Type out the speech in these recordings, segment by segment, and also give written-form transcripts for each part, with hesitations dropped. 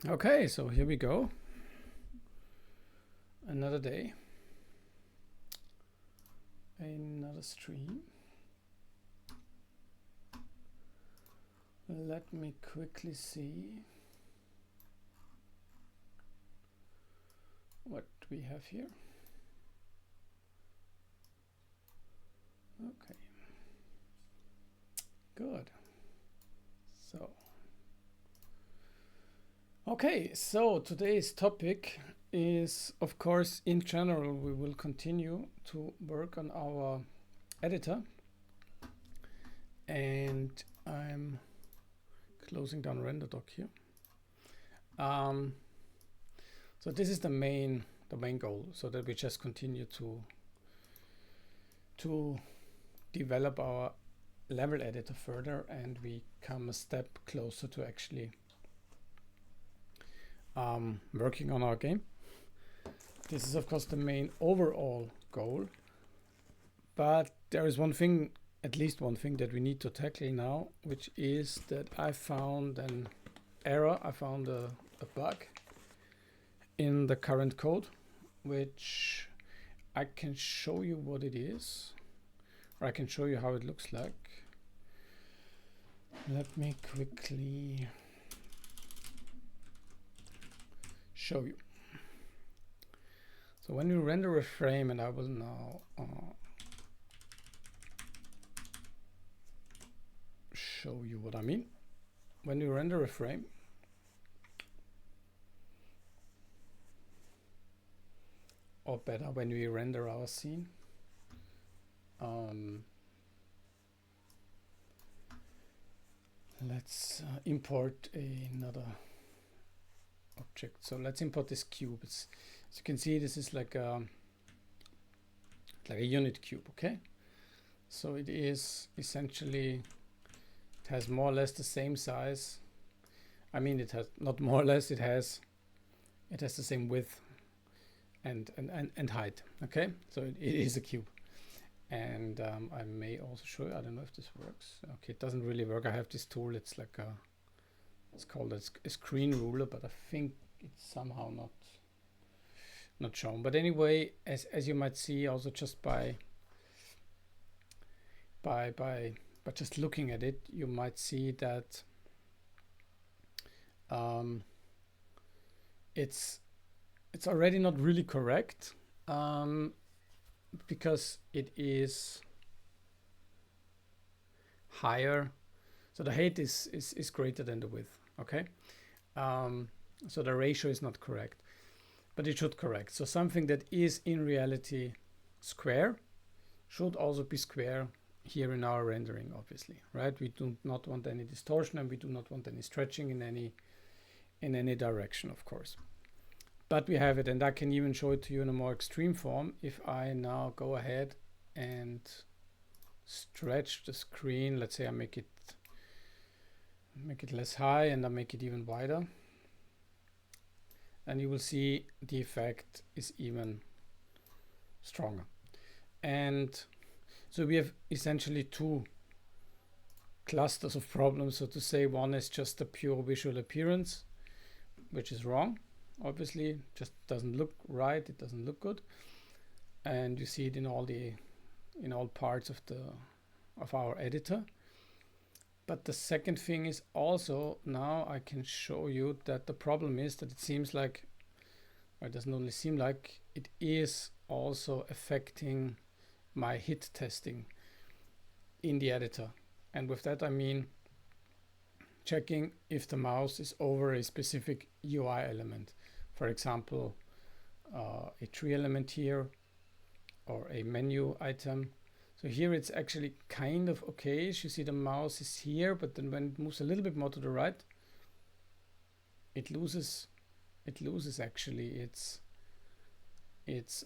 Okay, so here we go. Another day, another stream. Let me quickly see what we have here. Okay, good. So today's topic is, of course, in general, we will continue to work on our editor, and I'm closing down RenderDoc here. So this is the main goal, so that we just continue to develop our level editor further, and we come a step closer to actually working on our game. This is of course the main overall goal, but there is one thing, at least one thing, that we need to tackle now, which is that I found an error. I found a bug in the current code, which I can show you what it is, or I can show you how it looks like. Let me quickly show you. So when you render a frame, and I will now show you what I mean. When you render a frame, or better, when we render our scene, let's import another object. So let's import this cube. As you can see, this is like a unit cube. Okay, so it is essentially, it has more or less the same size. I mean, it has not more or less, it has the same width and height. Okay, so it is a cube. And I may also show you, I don't know if this works. Okay, it doesn't really work. I have this tool, it's like it's called a screen ruler, but I think it's somehow not shown. But anyway, as you might see, also just by just looking at it, you might see that it's already not really correct, because it is higher. So the height is greater than the width. Okay, so the ratio is not correct, but it should correct. So something that is in reality square should also be square here in our rendering, obviously, right? We do not want any distortion, and we do not want any stretching in any direction, of course. But we have it, and I can even show it to you in a more extreme form. If I now go ahead and stretch the screen, let's say I make it less high, and I make it even wider, and you will see the effect is even stronger. And so we have essentially two clusters of problems, so to say. One is just a pure visual appearance, which is wrong. Obviously, just doesn't look right. It doesn't look good, and you see it in all parts of our editor. But the second thing is also, now I can show you that the problem is that it seems like, or it doesn't only seem like, it is also affecting my hit testing in the editor. And with that I mean checking if the mouse is over a specific UI element. For example, a tree element here, or a menu item. So here it's actually kind of okay. You see the mouse is here, but then when it moves a little bit more to the right, it loses actually its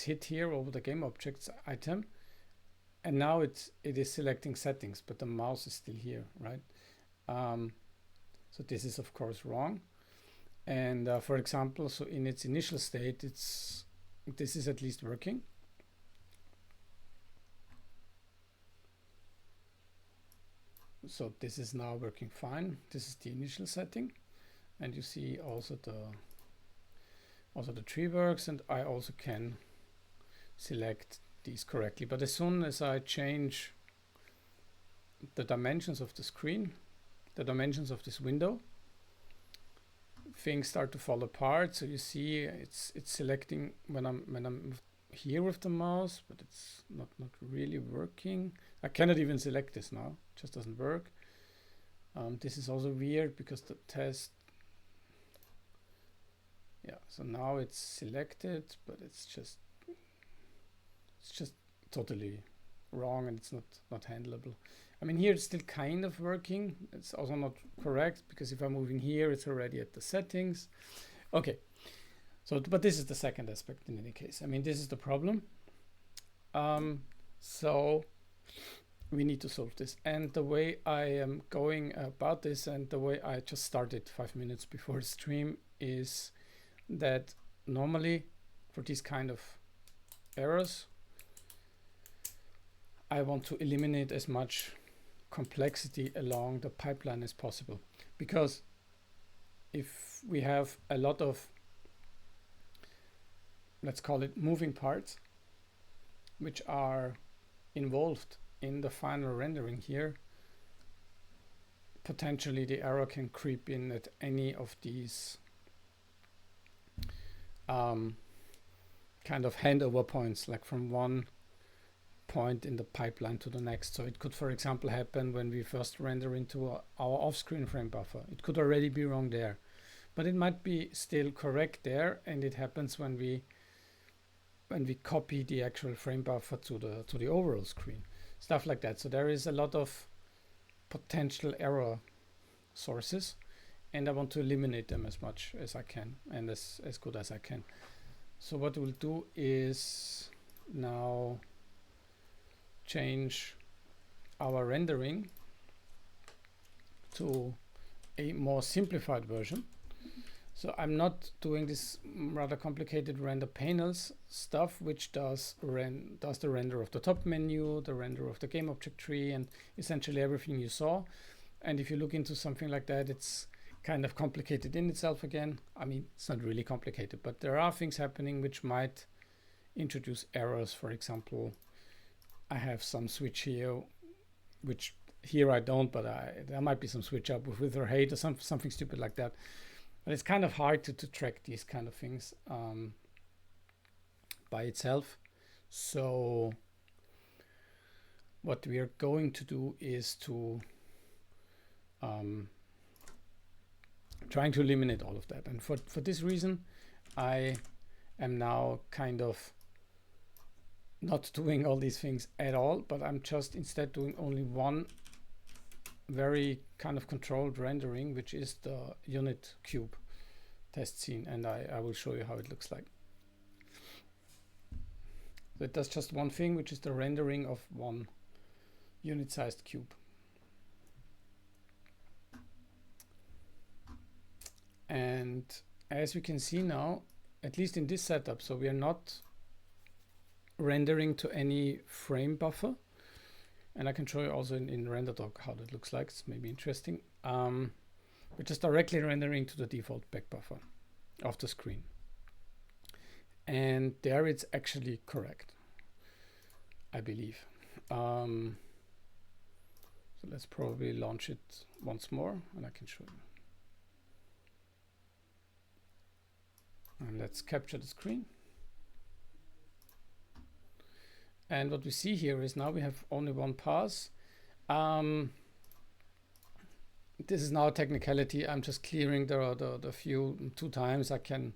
hit here over the game objects item, and now it is selecting settings, but the mouse is still here, right? So this is of course wrong. And for example, so in its initial state, this is at least working. So this is now working fine. This is the initial setting, and you see also the tree works, and I also can select these correctly. But as soon as I change the dimensions of the screen, the dimensions of this window, things start to fall apart. So you see it's selecting when I'm here with the mouse, but it's not really working. I cannot even select this now, it just doesn't work. This is also weird because the test, yeah, so now it's selected, but it's just totally wrong, and it's not handleable. I mean, here it's still kind of working. It's also not correct because if I'm moving here, it's already at the settings. Okay, so but this is the second aspect in any case. I mean, this is the problem. So we need to solve this, and the way I am going about this, and the way I just started 5 minutes before the stream, is that normally for these kind of errors, I want to eliminate as much complexity along the pipeline as possible, because if we have a lot of, let's call it, moving parts which are involved in the final rendering here, potentially the error can creep in at any of these kind of handover points, like from one point in the pipeline to the next. So it could, for example, happen when we first render into our off-screen frame buffer. It could already be wrong there, but it might be still correct there, and it happens when we copy the actual frame buffer to the overall screen, stuff like that. So there is a lot of potential error sources, and I want to eliminate them as much as I can, and as good as I can. So what we'll do is now change our rendering to a more simplified version. So I'm not doing this rather complicated render panels stuff, which does the render of the top menu, the render of the game object tree, and essentially everything you saw. And if you look into something like that, it's kind of complicated in itself again. I mean, it's not really complicated, but there are things happening which might introduce errors. For example, I have some switch here, which here I don't, but there might be some switch up with or hate or something stupid like that. But it's kind of hard to track these kind of things by itself. So what we are going to do is to trying to eliminate all of that. And for this reason, I am now kind of not doing all these things at all, but I'm just instead doing only one very kind of controlled rendering, which is the unit cube test scene, and I will show you how it looks like. So it does just one thing, which is the rendering of one unit-sized cube. And as we can see now, at least in this setup, so we are not rendering to any frame buffer. And I can show you also in RenderDoc how that looks like. It's maybe interesting. We're just directly rendering to the default back buffer of the screen. And there it's actually correct, I believe. So let's probably launch it once more and I can show you. And let's capture the screen. And what we see here is now we have only one pass. This is now a technicality. I'm just clearing the view 2 times. I can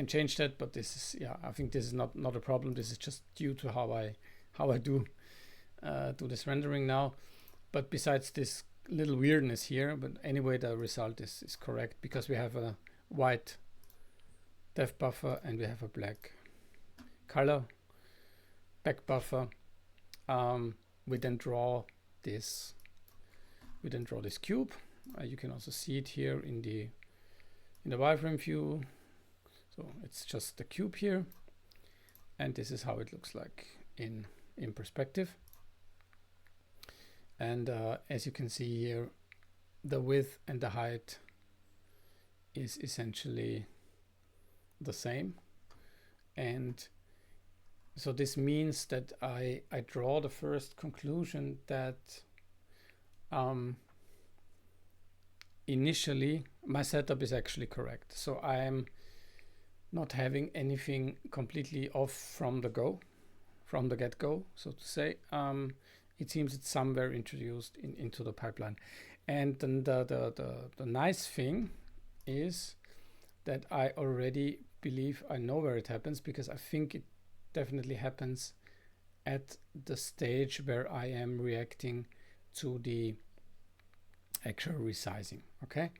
change that, but this is, yeah, I think this is not a problem. This is just due to how I do this rendering now. But besides this little weirdness here, but anyway, the result is correct because we have a white depth buffer and we have a black color back buffer. We then draw this cube. You can also see it here in the wireframe view. So it's just the cube here, and this is how it looks like in perspective. And as you can see here, the width and the height is essentially the same. And so this means that I draw the first conclusion that initially my setup is actually correct. So I am not having anything completely off from the get-go, so to say. It seems it's somewhere introduced into the pipeline. And then the nice thing is that I already believe I know where it happens, because I think it definitely happens at the stage where I am reacting to the actual resizing. Okay,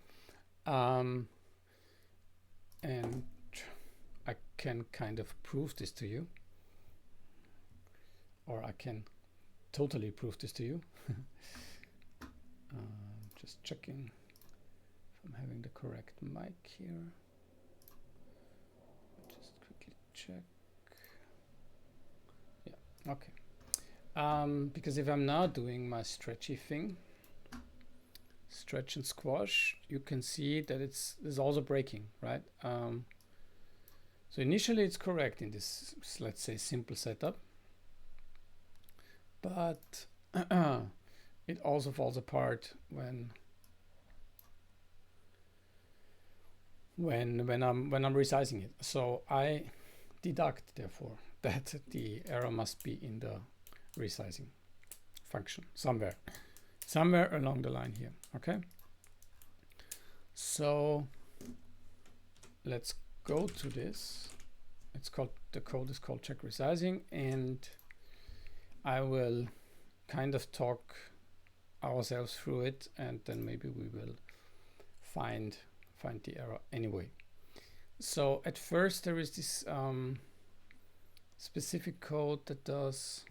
and I can kind of prove this to you, or I can totally prove this to you. Just checking if I'm having the correct mic here. Just quickly check. Yeah, okay. Because if I'm now doing my stretchy thing, stretch and squash, you can see that it's also breaking, right? So initially it's correct in this, let's say, simple setup, but it also falls apart when I'm resizing it. So I deduct, therefore, that the error must be in the resizing function somewhere along the line here. Okay, so let's go to this. The code is called check resizing, and I will kind of talk ourselves through it, and then maybe we will find the error anyway. So at first there is this specific code that does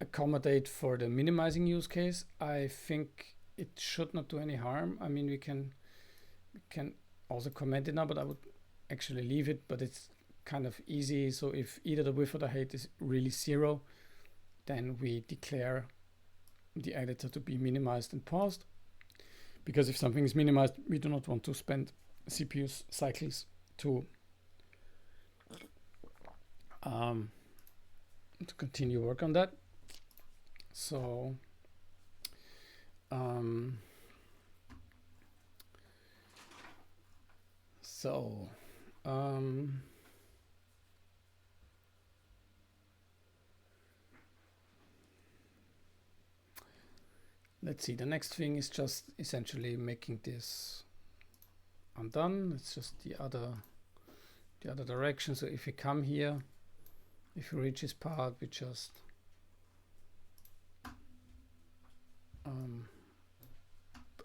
accommodate for the minimizing use case. I think it should not do any harm. I mean, we can also comment it now, but I would actually leave it, but it's kind of easy. So if either the width or the height is really 0, then we declare the editor to be minimized and paused, because if something is minimized, we do not want to spend CPU cycles to continue work on that. So let's see, the next thing is just essentially making this undone. It's just the other direction. So if we come here, if we reach this part, we just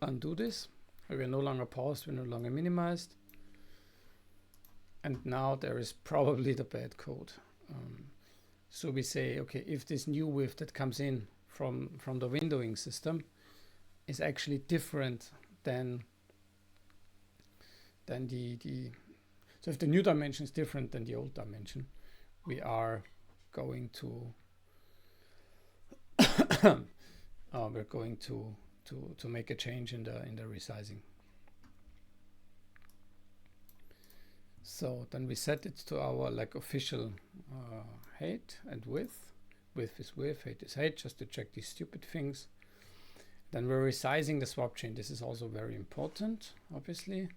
undo this. We're no longer paused, we're no longer minimized. And now there is probably the bad code. So we say, okay, if this new width that comes in from the windowing system is actually different than the so if the new dimension is different than the old dimension, we are going to we're going to make a change in the resizing. So then we set it to our official height and width. Width is width, height is height, just to check these stupid things. Then we're resizing the swap chain. This is also very important, obviously.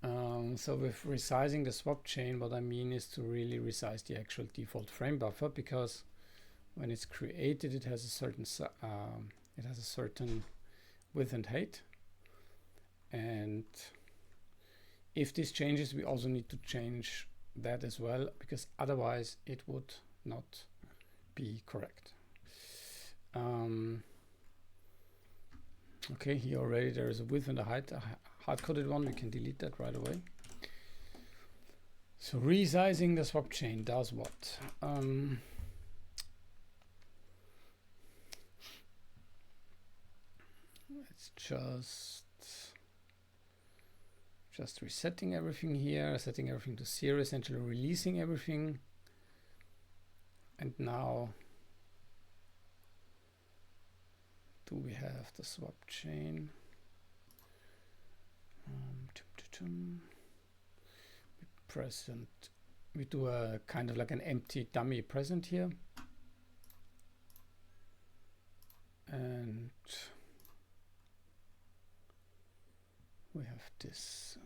So with resizing the swap chain, what I mean is to really resize the actual default frame buffer, because when it's created, it has a certain width and height, and if this changes, we also need to change that as well, because otherwise it would not be correct. Okay, here already there is a width and a height, a hard-coded one. We can delete that right away. So resizing the swap chain does what? It's just resetting everything here, setting everything to 0, essentially releasing everything. And now do we have the swap chain? Present. We do a kind of like an empty dummy present here. And we have this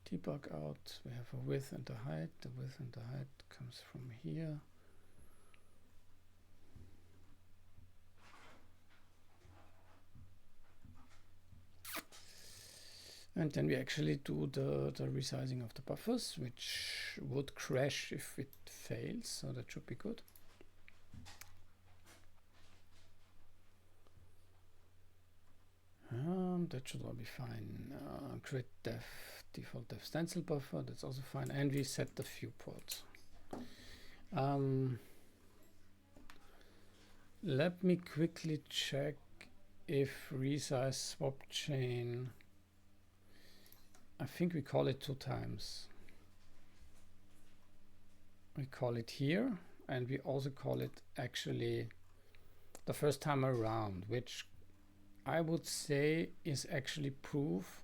debug out. We have a width and a height. The width and the height comes from here. And then we actually do the resizing of the buffers, which would crash if it fails, so that should be good. That should all be fine. Create default def stencil buffer, that's also fine. And we set the viewport. Let me quickly check if resize swap chain, I think we call it 2 times. We call it here, and we also call it actually the first time around, which I would say is actually proof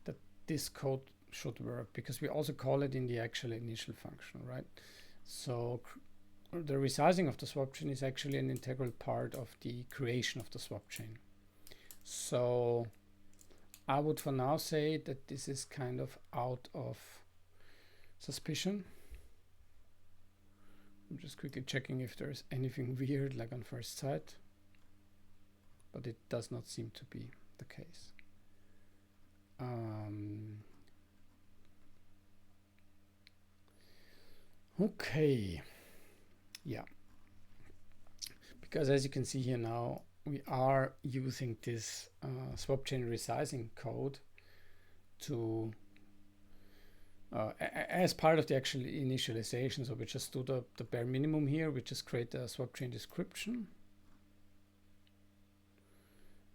that this code should work, because we also call it in the actual initial function, right? So the resizing of the swap chain is actually an integral part of the creation of the swap chain. So I would for now say that this is kind of out of suspicion. I'm just quickly checking if there's anything weird like on first sight, but it does not seem to be the case. Okay, yeah, because as you can see here now, we are using this swap chain resizing code to as part of the actual initialization. So we just do the bare minimum here. We just create a swap chain description.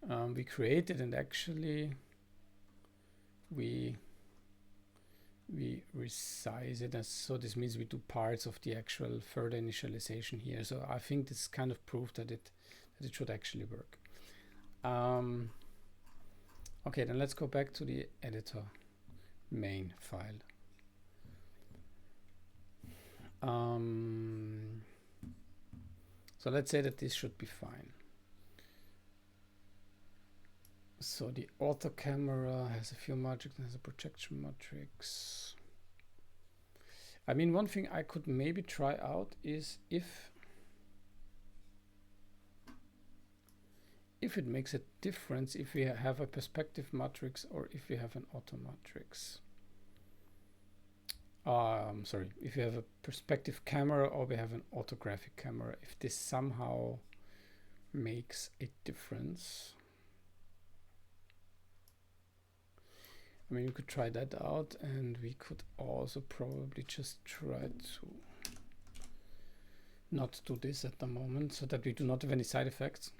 We create it, and actually we resize it, as so this means we do parts of the actual further initialization here. So I think this is kind of proof that it should actually work. Okay, then let's go back to the editor main file. So let's say that this should be fine. So the auto camera has a few matrix and has a projection matrix. I mean, one thing I could maybe try out is if it makes a difference if we have a perspective matrix or if we have an auto matrix. Sorry, if you have a perspective camera or we have an orthographic camera, if this somehow makes a difference. I mean, we could try that out, and we could also probably just try to not do this at the moment so that we do not have any side effects.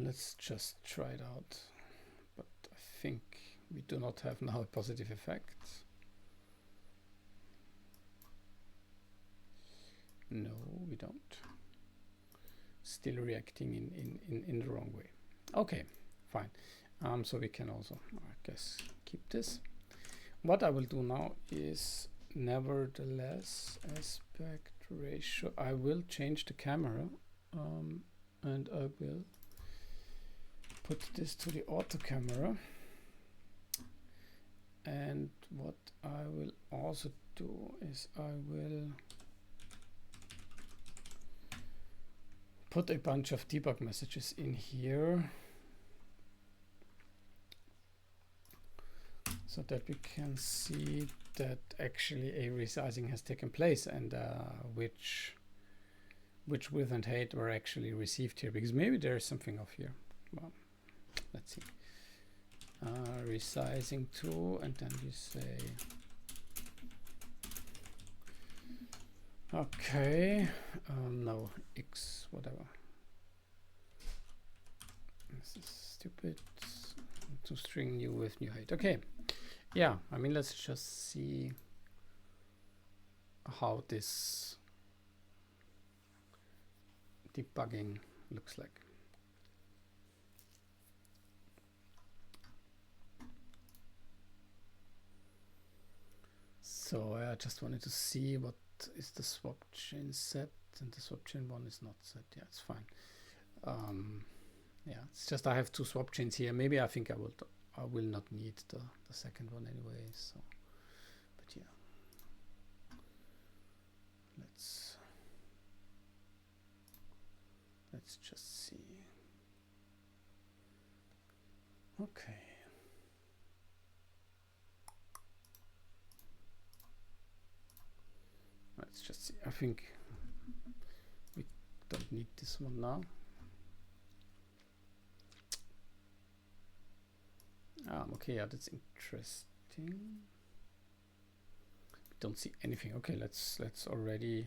Let's just try it out, but I think we do not have now a positive effect. No, we don't. Still reacting in the wrong way. Okay, fine. So we can also, I guess, keep this. What I will do now is, nevertheless, aspect ratio, I will change the camera, and I will put this to the auto camera. And what I will also do is I will put a bunch of debug messages in here so that we can see that actually a resizing has taken place, and which width and height were actually received here, because maybe there is something off here. Well, let's see. Resizing to, and then we say, okay, no, X, whatever. This is stupid. to string new with new height. Okay, yeah, I mean, let's just see how this debugging looks like. So I just wanted to see what is the swap chain set, and the swap chain one is not set. Yeah, it's fine. Yeah, it's just I have two swap chains here. Maybe I think I will not need the second one anyway. So, but yeah, let's just see. Okay. Let's just see. I think we don't need this one now. Okay, yeah, that's interesting. We don't see anything. Okay, let's already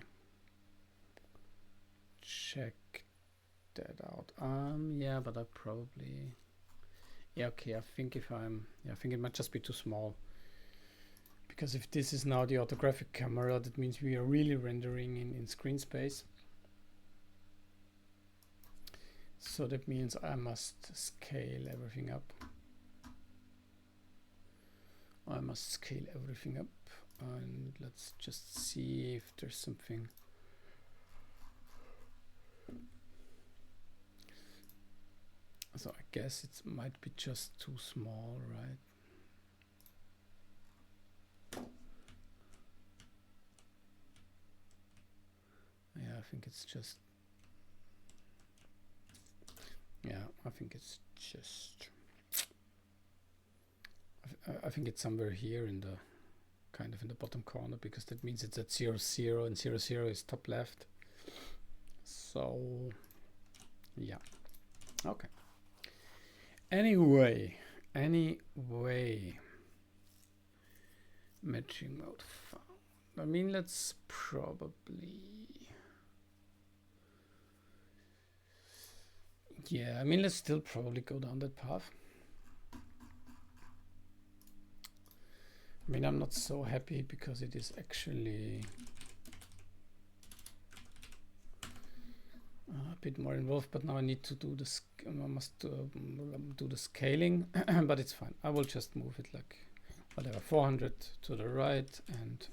check that out. Yeah, but I probably, yeah, okay, I think if I'm, yeah, I think it might just be too small. Because if this is now the orthographic camera, that means we are really rendering in screen space. So that means I must scale everything up. And let's just see if there's something. So I guess it might be just too small, right? Yeah, I think it's just, yeah, I think it's just, I think it's somewhere here in the, kind of in the bottom corner, because that means it's at 0, 0, and 0, 0 is top left. So, yeah, okay. Anyway, matching mode found. I mean, let's probably, yeah, I mean, let's still probably go down that path. I mean, I'm not so happy because it is actually a bit more involved, but now I need to do this. I must do the scaling, but it's fine. I will just move it like whatever, 400 to the right and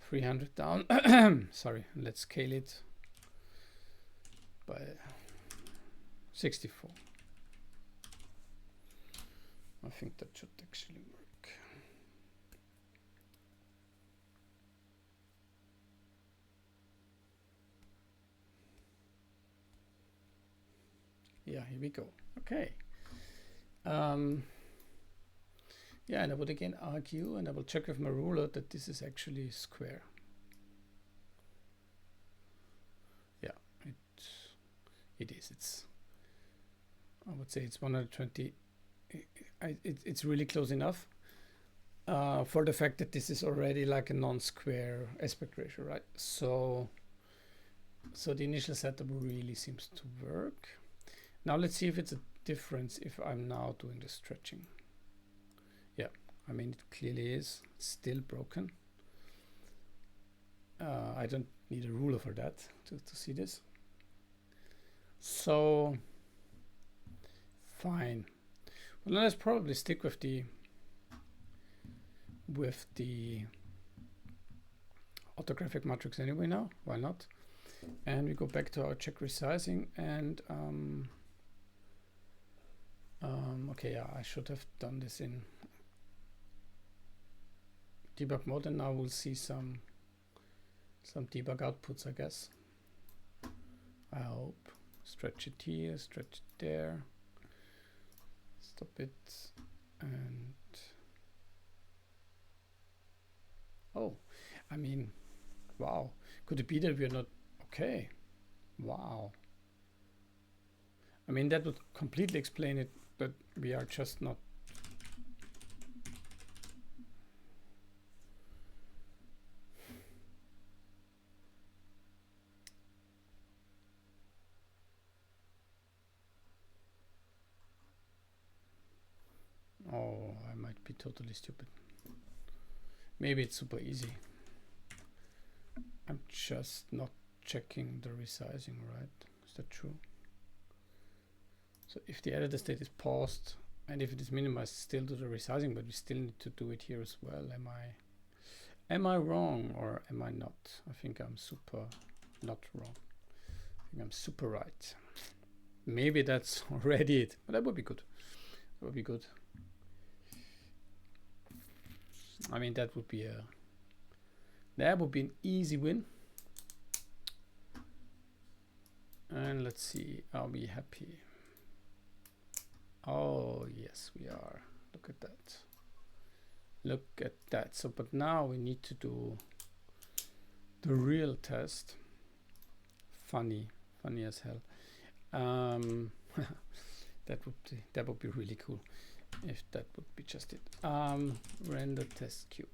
300 down. Sorry, let's scale it by 64. I think that should actually work. Yeah, here we go. Okay. Yeah, and I would again argue, and I will check with my ruler, that this is actually square. Yeah, it is. It's, I would say it's 120. It's really close enough for the fact that this is already like a non-square aspect ratio, right? So the initial setup really seems to work. Now let's see if it's a difference if I'm now doing the stretching. Yeah, I mean, it clearly is. It's still broken. I don't need a ruler for that to see this. So fine. Well, let's probably stick with the orthographic matrix anyway now. Why not? And we go back to our check resizing, and okay, yeah, I should have done this in debug mode, and now we'll see some debug outputs, I guess. I hope. Stretch it here, stretch it there, stop it, and oh, I mean, wow, could it be that we're not okay? Wow, I mean, that would completely explain it, but we are just not. totally stupid. Maybe it's super easy. I'm just not checking the resizing, right? Is that true? So if the editor state is paused and if it is minimized, still do the resizing, but we still need to do it here as well. Am I wrong or am I not? I think I'm super not wrong. I think I'm super right. Maybe that's already it, but that would be good. That would be good. I mean, that would be an easy win. And let's see, are we happy? Oh yes, we are. Look at that. Look at that. So, but now we need to do the real test. Funny as hell. That would be really cool if that would be just it. Render test cube.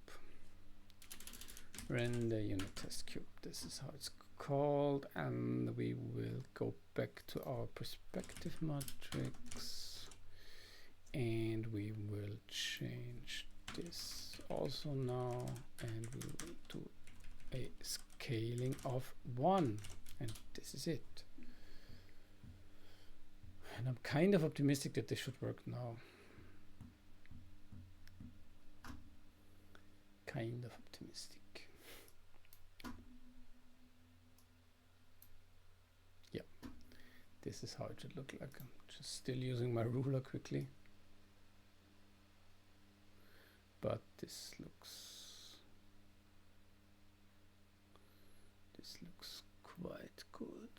Render unit test cube. This is how it's called, and we will go back to our perspective matrix, and we will change this also now, and we will do a scaling of 1, and this is it. And I'm kind of optimistic that this should work now. Kind of optimistic. Yeah, this is how it should look like. I'm just still using my ruler quickly. But this looks quite good.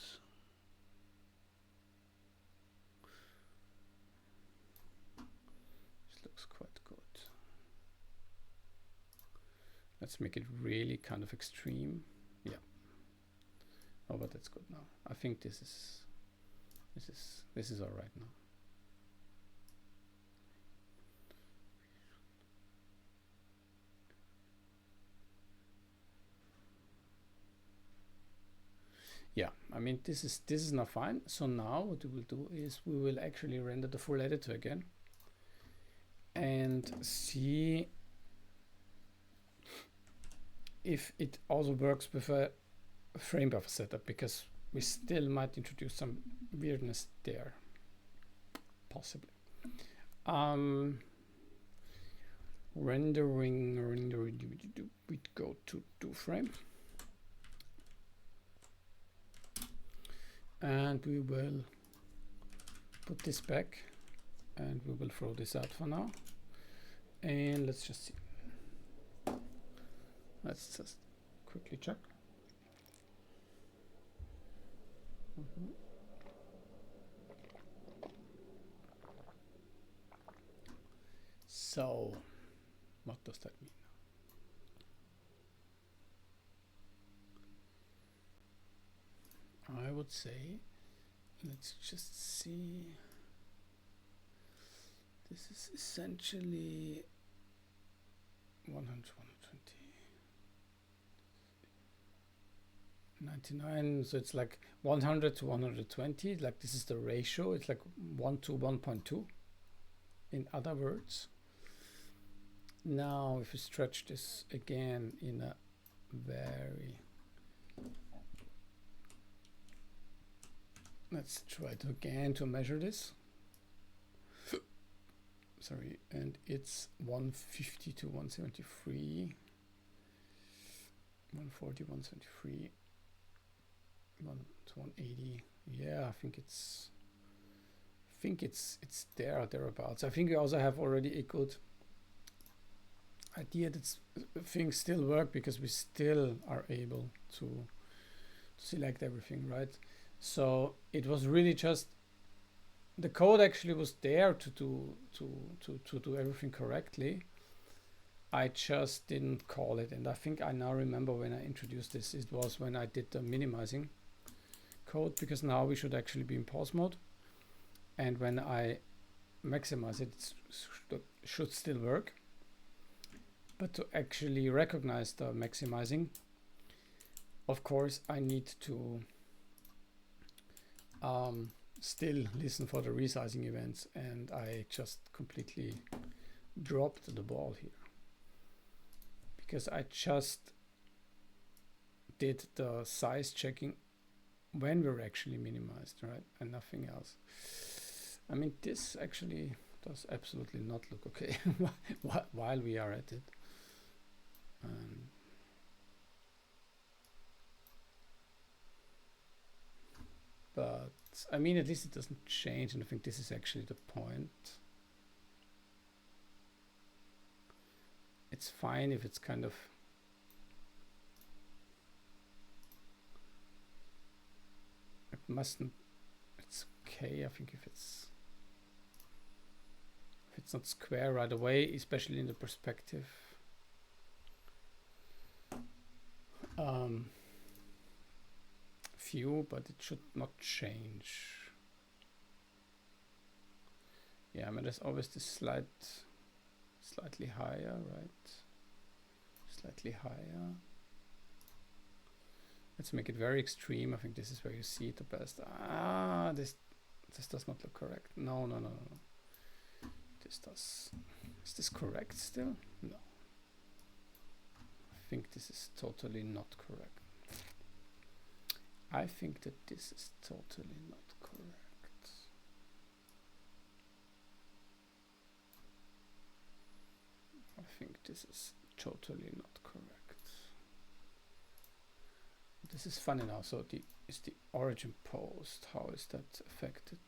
This looks quite good. Let's make it really kind of extreme. Yeah. Oh, but that's good now. I think this is all right now. Yeah, I mean, this is now fine. So now what we will do is we will actually render the full editor again and see if it also works with a frame buffer setup, because we still might introduce some weirdness there, possibly. Rendering, we go to 2frame. And we will put this back and we will throw this out for now. And let's just see. Let's just quickly check. So, what does that mean? I would say, let's just see. This is essentially 100, 120, 99. So it's like 100 to 120. Like this is the ratio. It's like 1 to 1.2. In other words. Now, if we stretch this again in a very, let's try to again to measure this. Sorry, and it's 150 to 173, 140, 173, 1 to 180. Yeah, I think it's there or thereabouts. I think we also have already a good idea that things still work because we still are able to select everything, right? So it was really just the code actually was there to do everything correctly. I just didn't call it, and I think I now remember when I introduced this, it was when I did the minimizing code, because now we should actually be in pause mode, and when I maximize it, it should still work. But to actually recognize the maximizing, of course, I need to still listen for the resizing events, and I just completely dropped the ball here, because I just did the size checking when we're actually minimized, right, and nothing else. I mean, this actually does absolutely not look okay while we are at it. But I mean, at least it doesn't change, and I think this is actually the point. It's fine if it's kind of it mustn't. It's okay, I think, if it's not square right away, especially in the perspective. View, but it should not change. Yeah, I mean, there's always this slightly higher, right? Slightly higher. Let's make it very extreme. I think this is where you see it the best. Ah, this does not look correct. No. This does. Is this correct still? No. I think this is totally not correct. I think that this is totally not correct. I think this is totally not correct. This is funny now. So is the origin post, how is that affected?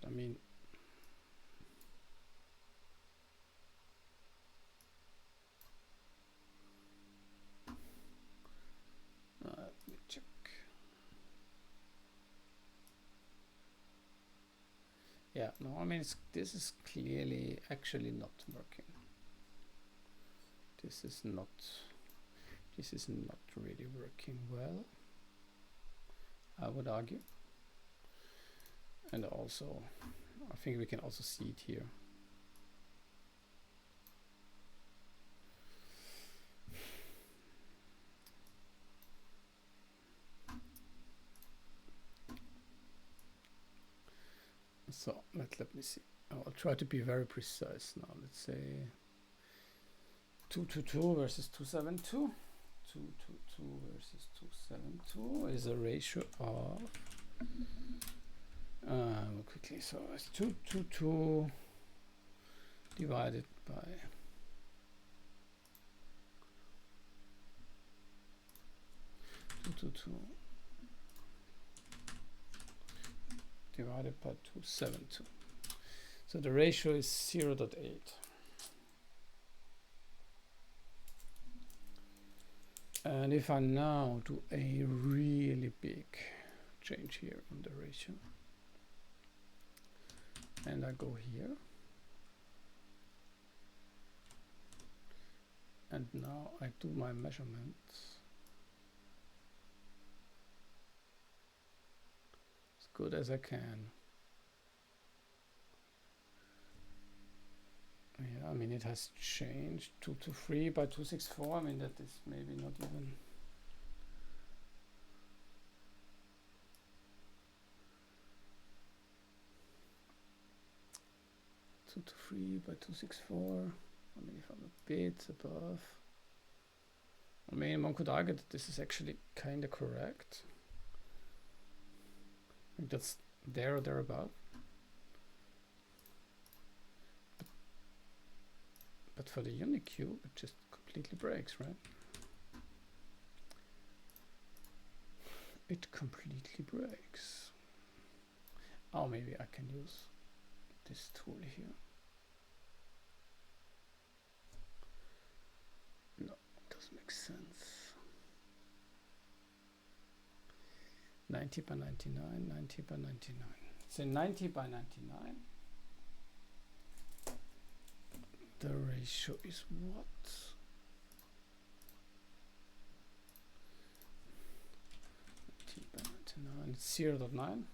I mean, let me check. Yeah, no, I mean, this is clearly actually not working. This is not really working well, I would argue. And also, I think we can also see it here. So let me see. I'll try to be very precise now. Let's say 222 versus 272. 222 versus 272 is a ratio of quickly, so it's 222 divided by 222 divided by 272. So the ratio is 0.8. And if I now do a really big change here on the ratio, and I go here, and now I do my measurements as good as I can. Yeah, I mean, it has changed 223 by 264. I mean, that is maybe not even. Two to 3 by 264. I mean, if I'm a bit above, I mean, one could argue that this is actually kind of correct. I think that's there or thereabout. But for the Unicube, it just completely breaks, right? It completely breaks. Oh, maybe I can use this tool here. No, it doesn't make sense. 90 by 99, 90 by 99. So 90 by 99. The ratio is what? 90 by 99, it's 0.9.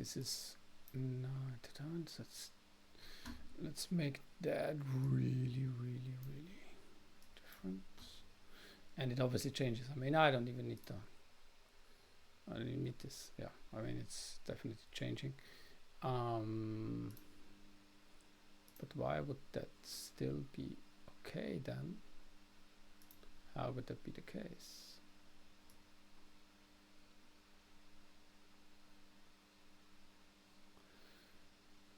this is 9 times. Let's make that really different. And it obviously changes. I mean, I don't even need this. Yeah, I mean, it's definitely changing. But why would that still be okay then? How would that be the case?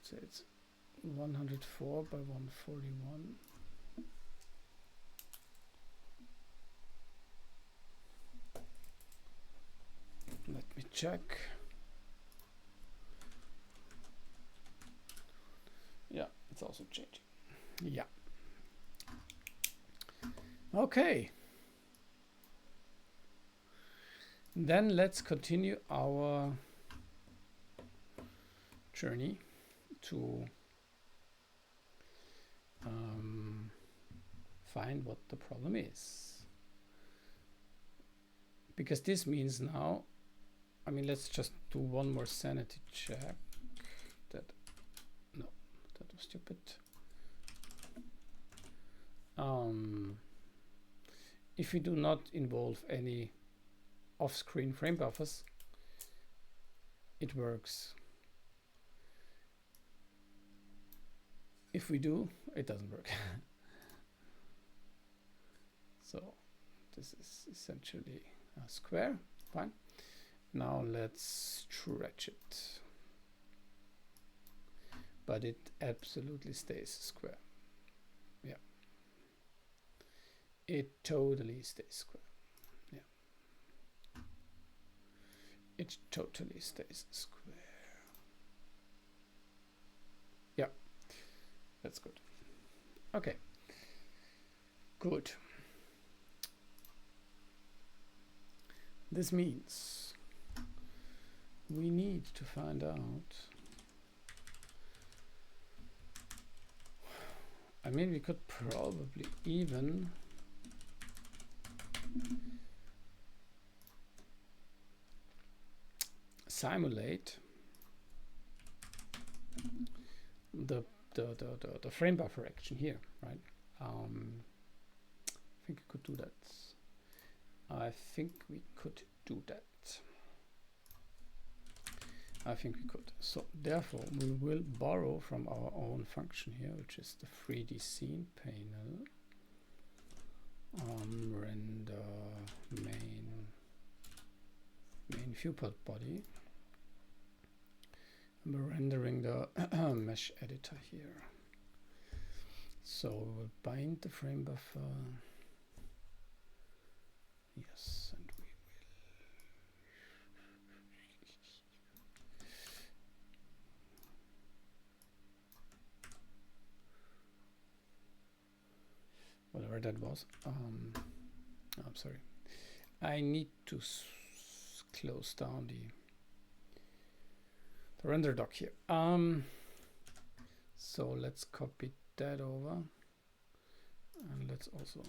So it's 104 by 141. Let me check. Yeah, it's also changing. Yeah. Okay. Then let's continue our journey to find what the problem is. Because this means now, I mean, let's just do one more sanity check. No, that was stupid. If we do not involve any off-screen frame buffers, it works. If we do, it doesn't work. So this is essentially a square. Fine. Now let's stretch it. But it absolutely stays square. Yeah. It totally stays square. Yeah. It totally stays square. Yeah. That's good. Okay. Good. This means we need to find out. I mean, we could probably even simulate the frame buffer action here, right? I think we could do that. I think we could do that. I think we could. So therefore, we will borrow from our own function here, which is the 3D scene panel. Render main viewport body. And we're rendering the mesh editor here. So we will bind the frame buffer. Yes, and we will. Whatever that was. I'm sorry. I need to close down the render dock here. So let's copy that over, and let's also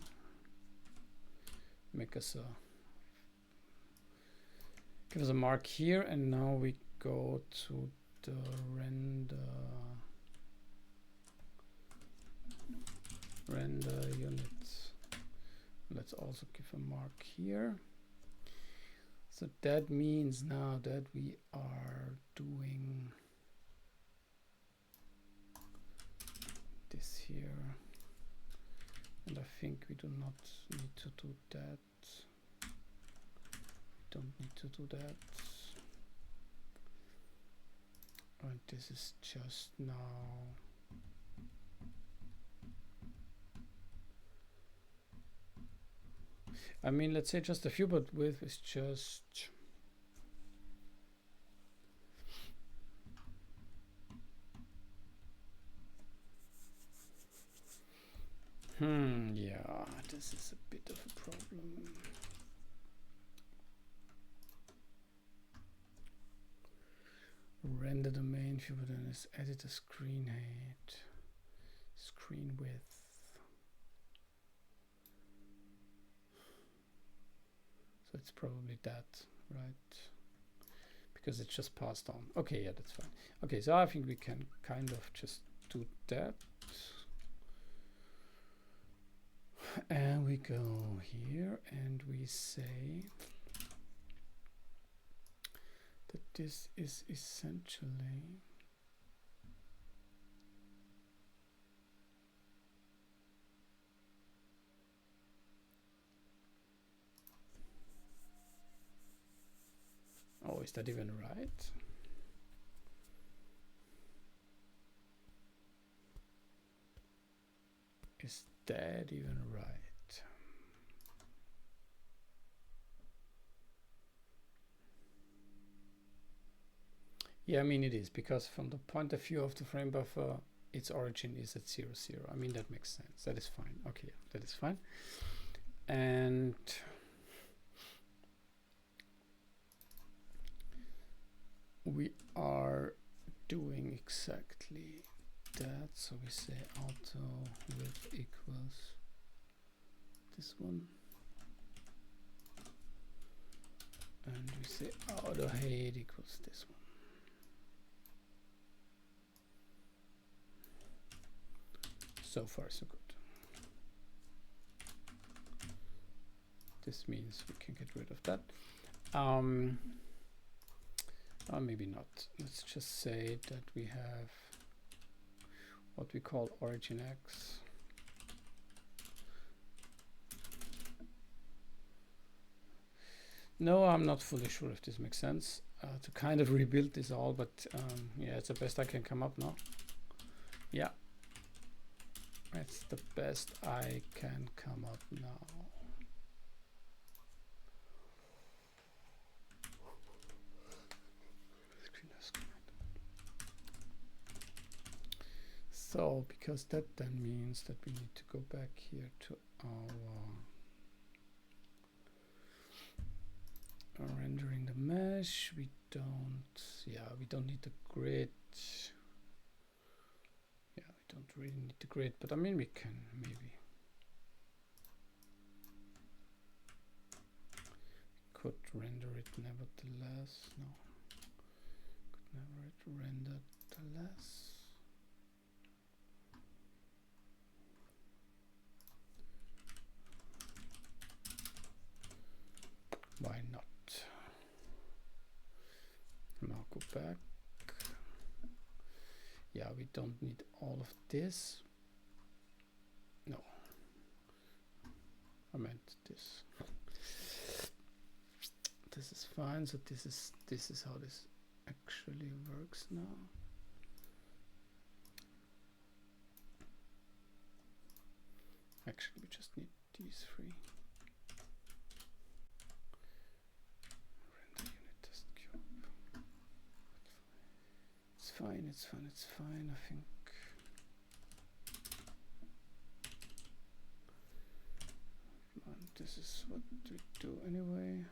make us give us a mark here, and now we go to the render unit. Let's also give a mark here. So that means now that we are doing this here, and I think we do not need to do that. We don't need to do that. And this is just now. I mean, let's say just a few, but width is just yeah, this is a bit of a problem. Render the main viewport and is edit the screen height, screen width. So it's probably that, right? because it's just passed on. Okay, yeah, that's fine. Okay, so I think we can kind of just do that. And we go here and we say that this is essentially oh, is that even right? Is that even right? Yeah, I mean it is, because from the point of view of the frame buffer, its origin is at 0, 0. I mean, that makes sense. That is fine. Okay, that is fine. And we are doing exactly that. So we say auto width equals this one. And we say auto height equals this one. So far, so good. This means we can get rid of that. Maybe not. Let's just say that we have what we call origin X. No, I'm not fully sure if this makes sense to kind of rebuild this all, but yeah, it's the best I can come up now. Yeah, it's the best I can come up now. So, because that then means that we need to go back here to our rendering the mesh. We don't need the grid. Yeah, we don't really need the grid, but I mean, we can maybe. Could render it nevertheless. No. Could never render the less. Why not? Now go back. Yeah, we don't need all of this. No, I meant this. This is fine. So this is how this actually works now. Actually, we just need these three. Render unit test cube. It's fine. It's fine. It's fine. I think. This is what we do anyway.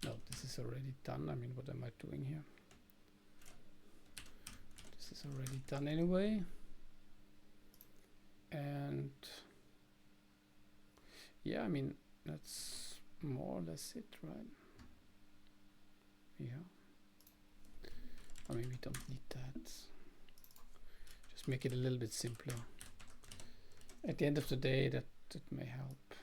No, this is already done. I mean, what am I doing here? This is already done anyway. And yeah, I mean, that's more or less it, right? Yeah. I mean, we don't need that. Just make it a little bit simpler. At the end of the day, that may help.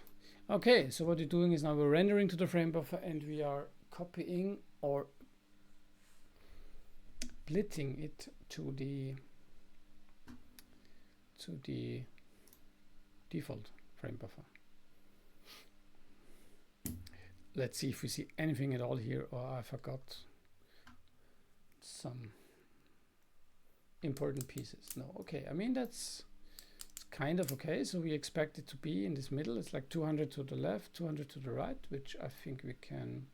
Okay, so what we're doing is now we're rendering to the frame buffer and we are copying or splitting it to the default frame buffer. Let's see if we see anything at all here, or I forgot some important pieces. No, okay, I mean that's kind of okay. So we expect it to be in this middle. It's like 200 to the left, 200 to the right, which I think we can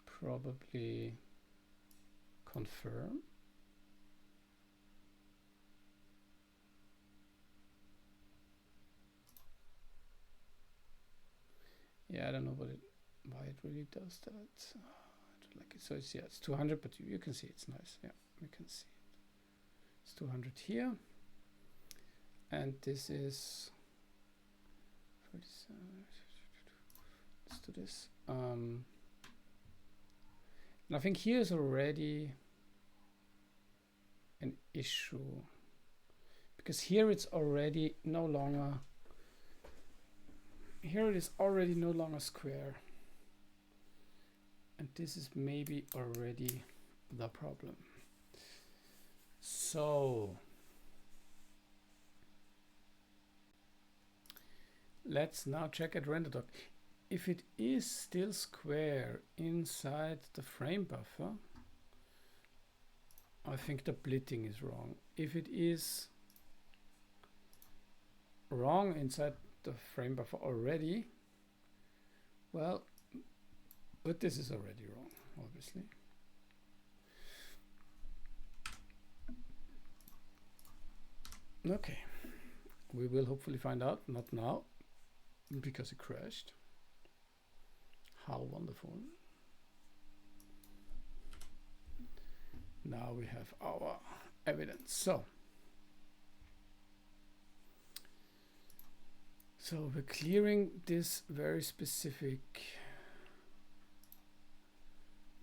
probably confirm. Yeah, I don't know why it really does that. I don't like it. So it's, yeah, it's 200, but you can see it's nice. Yeah, we can see it. It's 200 here. And this is 47. Let's do this. And I think here is already an issue, because here it's already no longer, here it is already no longer square. And this is maybe already the problem. So let's now check at RenderDoc. If it is still square inside the frame buffer, I think the splitting is wrong. If it is wrong inside the frame buffer already, well, but this is already wrong, obviously. Okay, we will hopefully find out, not now, because it crashed. How wonderful. Now we have our evidence. So we're clearing this very specific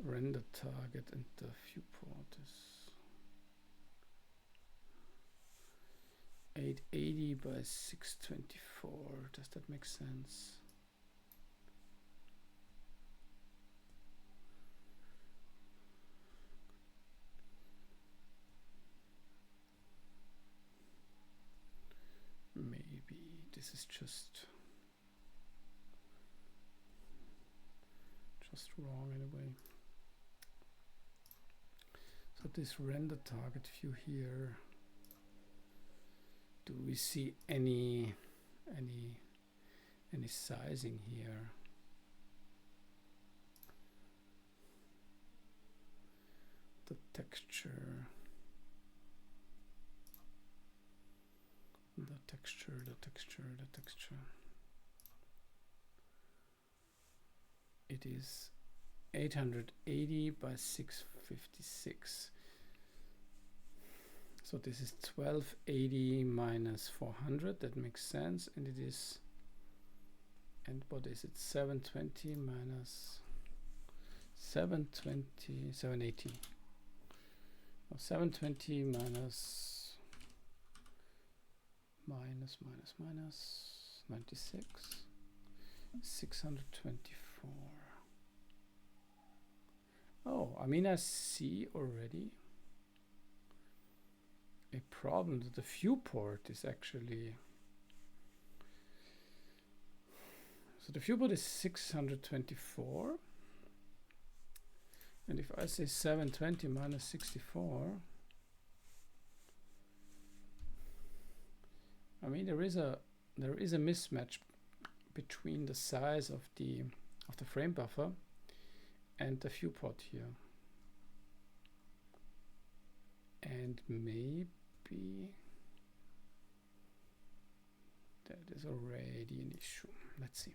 render target, and the viewport is 880 by 624. Does that make sense? Maybe this is just wrong in a way. So this render target view here, do we see any sizing here? The texture, the texture. It is 880 by 656. So this is 1280 minus 400. That makes sense. And it is, and what is it? 720 minus 720, 780. Oh, 720 minus 96, 624. Oh, I mean, I see already a problem that the viewport is actually, so the viewport is 624, and if I say 720 minus 64, I mean, there is a mismatch between the size of the frame buffer and the viewport here, and maybe that is already an issue. Let's see.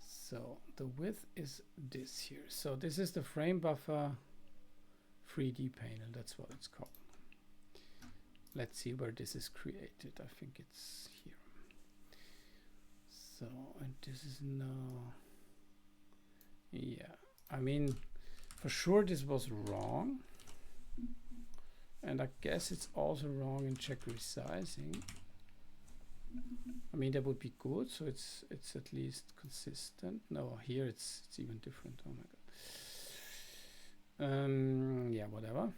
So the width is this here. So this is the frame buffer 3D panel. That's what it's called. Let's see where this is created. I think it's here. So, and this is now, yeah, I mean, for sure this was wrong. And I guess it's also wrong in check resizing. I mean, that would be good, so it's at least consistent. No, here it's even different. Oh my god. Yeah, whatever.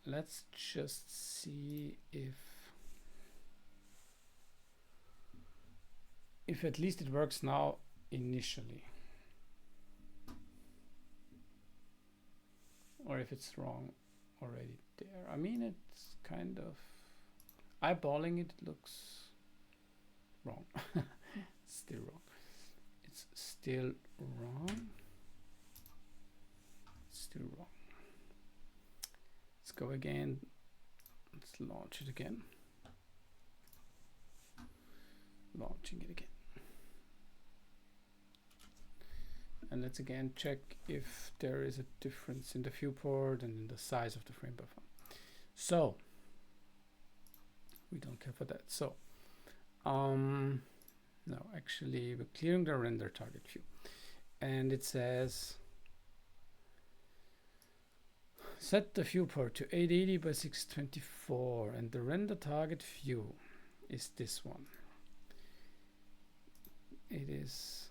Let's just see if at least it works now initially, or if it's wrong already there. I mean, it's kind of eyeballing it, looks wrong. Still wrong. It's still wrong. Still wrong. Let's go again. Let's launch it again. Launching it again. And let's again check if there is a difference in the viewport and in the size of the frame buffer. So we don't care for that. So no, actually we're clearing the render target view, and it says set the viewport to 880 by 624, and the render target view is this one. It is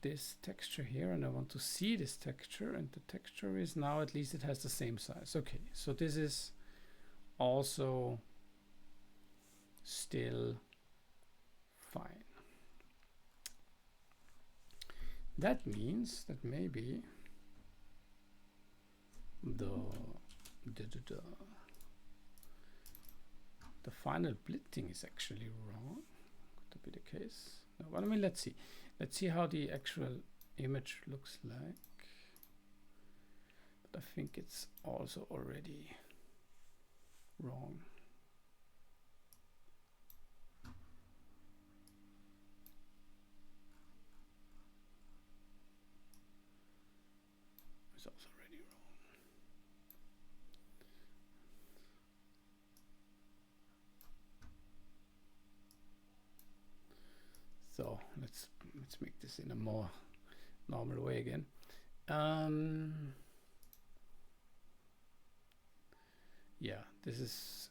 this texture here, and I want to see this texture, and the texture is now, at least it has the same size. Okay, so this is also still fine. That means that maybe the final splitting is actually wrong. Could be the case. No, but I mean, let's see how the actual image looks like. But I think it's also already wrong. It's also already wrong. So let's make this in a more normal way again. Yeah, it's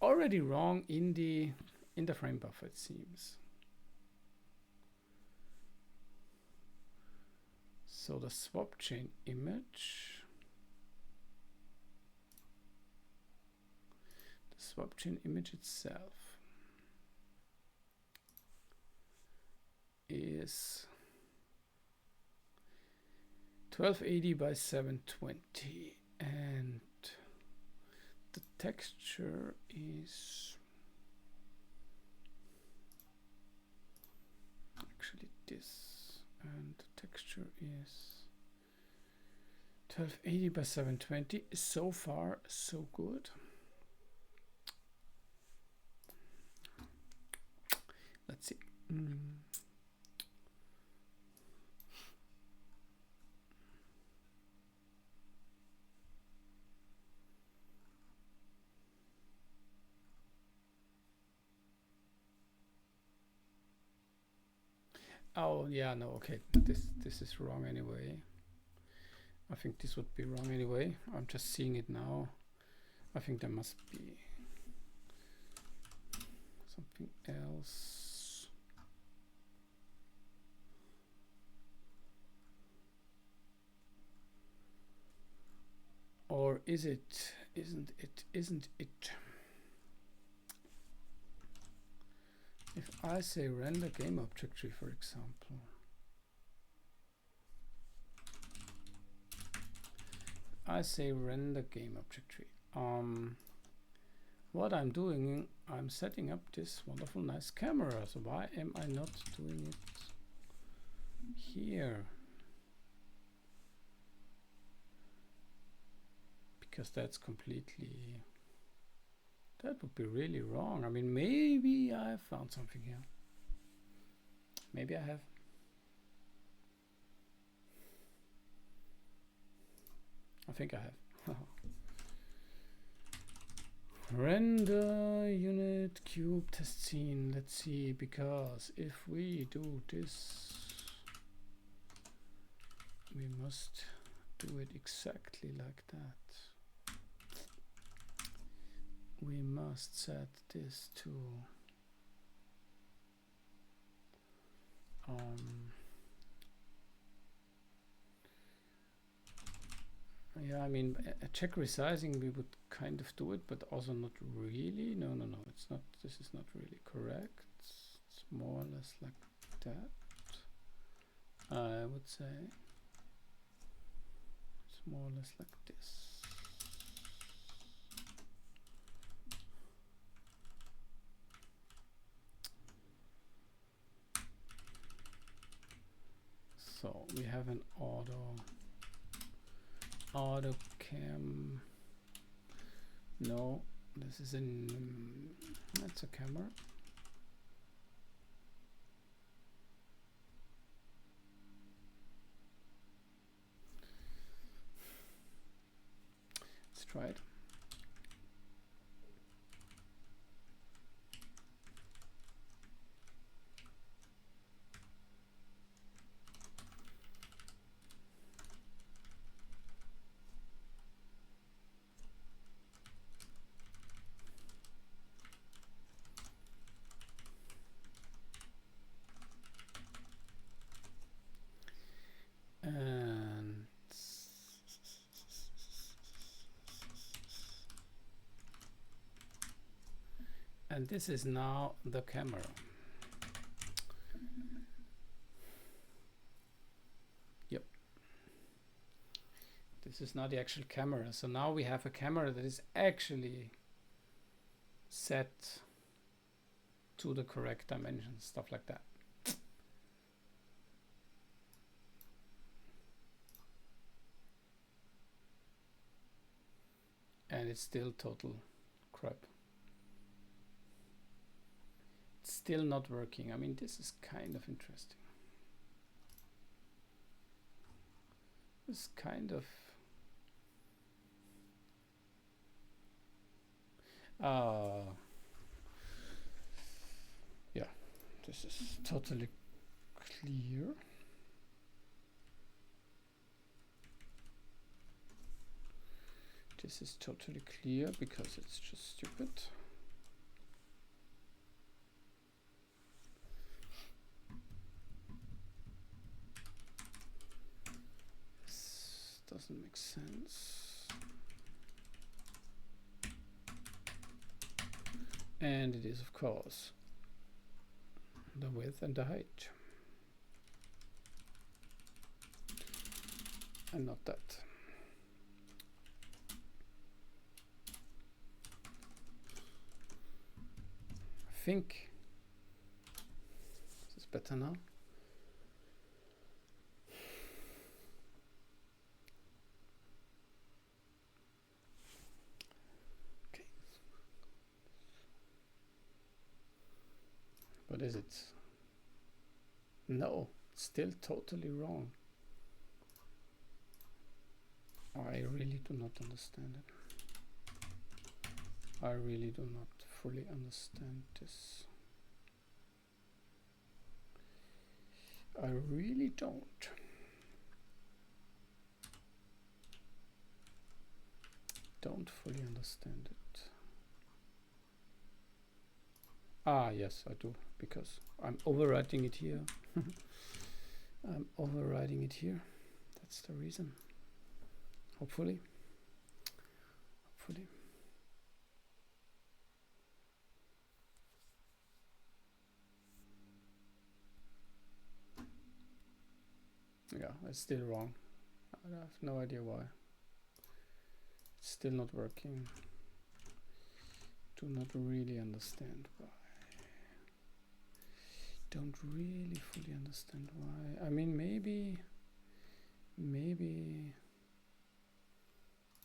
already wrong in the frame buffer, it seems. So the swap chain image, itself is 1280 by 720, and the texture is actually this, and the texture is 1280 by 720. So far, so good. Let's see. Oh yeah, no, okay, this is wrong anyway. I think this would be wrong anyway. I'm just seeing it now. I think there must be something else. Or is it? Isn't it? If I say render game object tree, for example, I say render game object tree. What I'm doing, I'm setting up this wonderful nice camera. So why am I not doing it here? Because that's completely, that would be really wrong. I mean, maybe I found something here. Maybe I have. I think I have. Render unit cube test scene. Let's see, because if we do this, we must do it exactly like that. We must set this to yeah, I mean, a check resizing we would kind of do it, but also not really. No, it's not. This is not really correct. It's more or less like that. I would say it's more or less like this. So we have an auto cam. No, this is that's a camera. try it. And this is now the camera. Yep. This is now the actual camera. So now we have a camera that is actually set to the correct dimensions, stuff like that. And it's still total crap. It's still not working. I mean, this is kind of interesting. This kind of yeah, this is totally clear. This is totally clear because it's just stupid. This doesn't make sense. And it is, of course, the width and the height. And not that. I think this is better now. Okay. What is it? No, it's still totally wrong. I really do not understand it. I really do not fully understand this. I really don't. Don't fully understand it. Ah, yes, I do, because I'm overwriting it here. I'm overriding it here. That's the reason. Hopefully. Hopefully. Yeah, it's still wrong. I have no idea why. It's still not working. Do not really understand why. Don't really fully understand why. I mean, maybe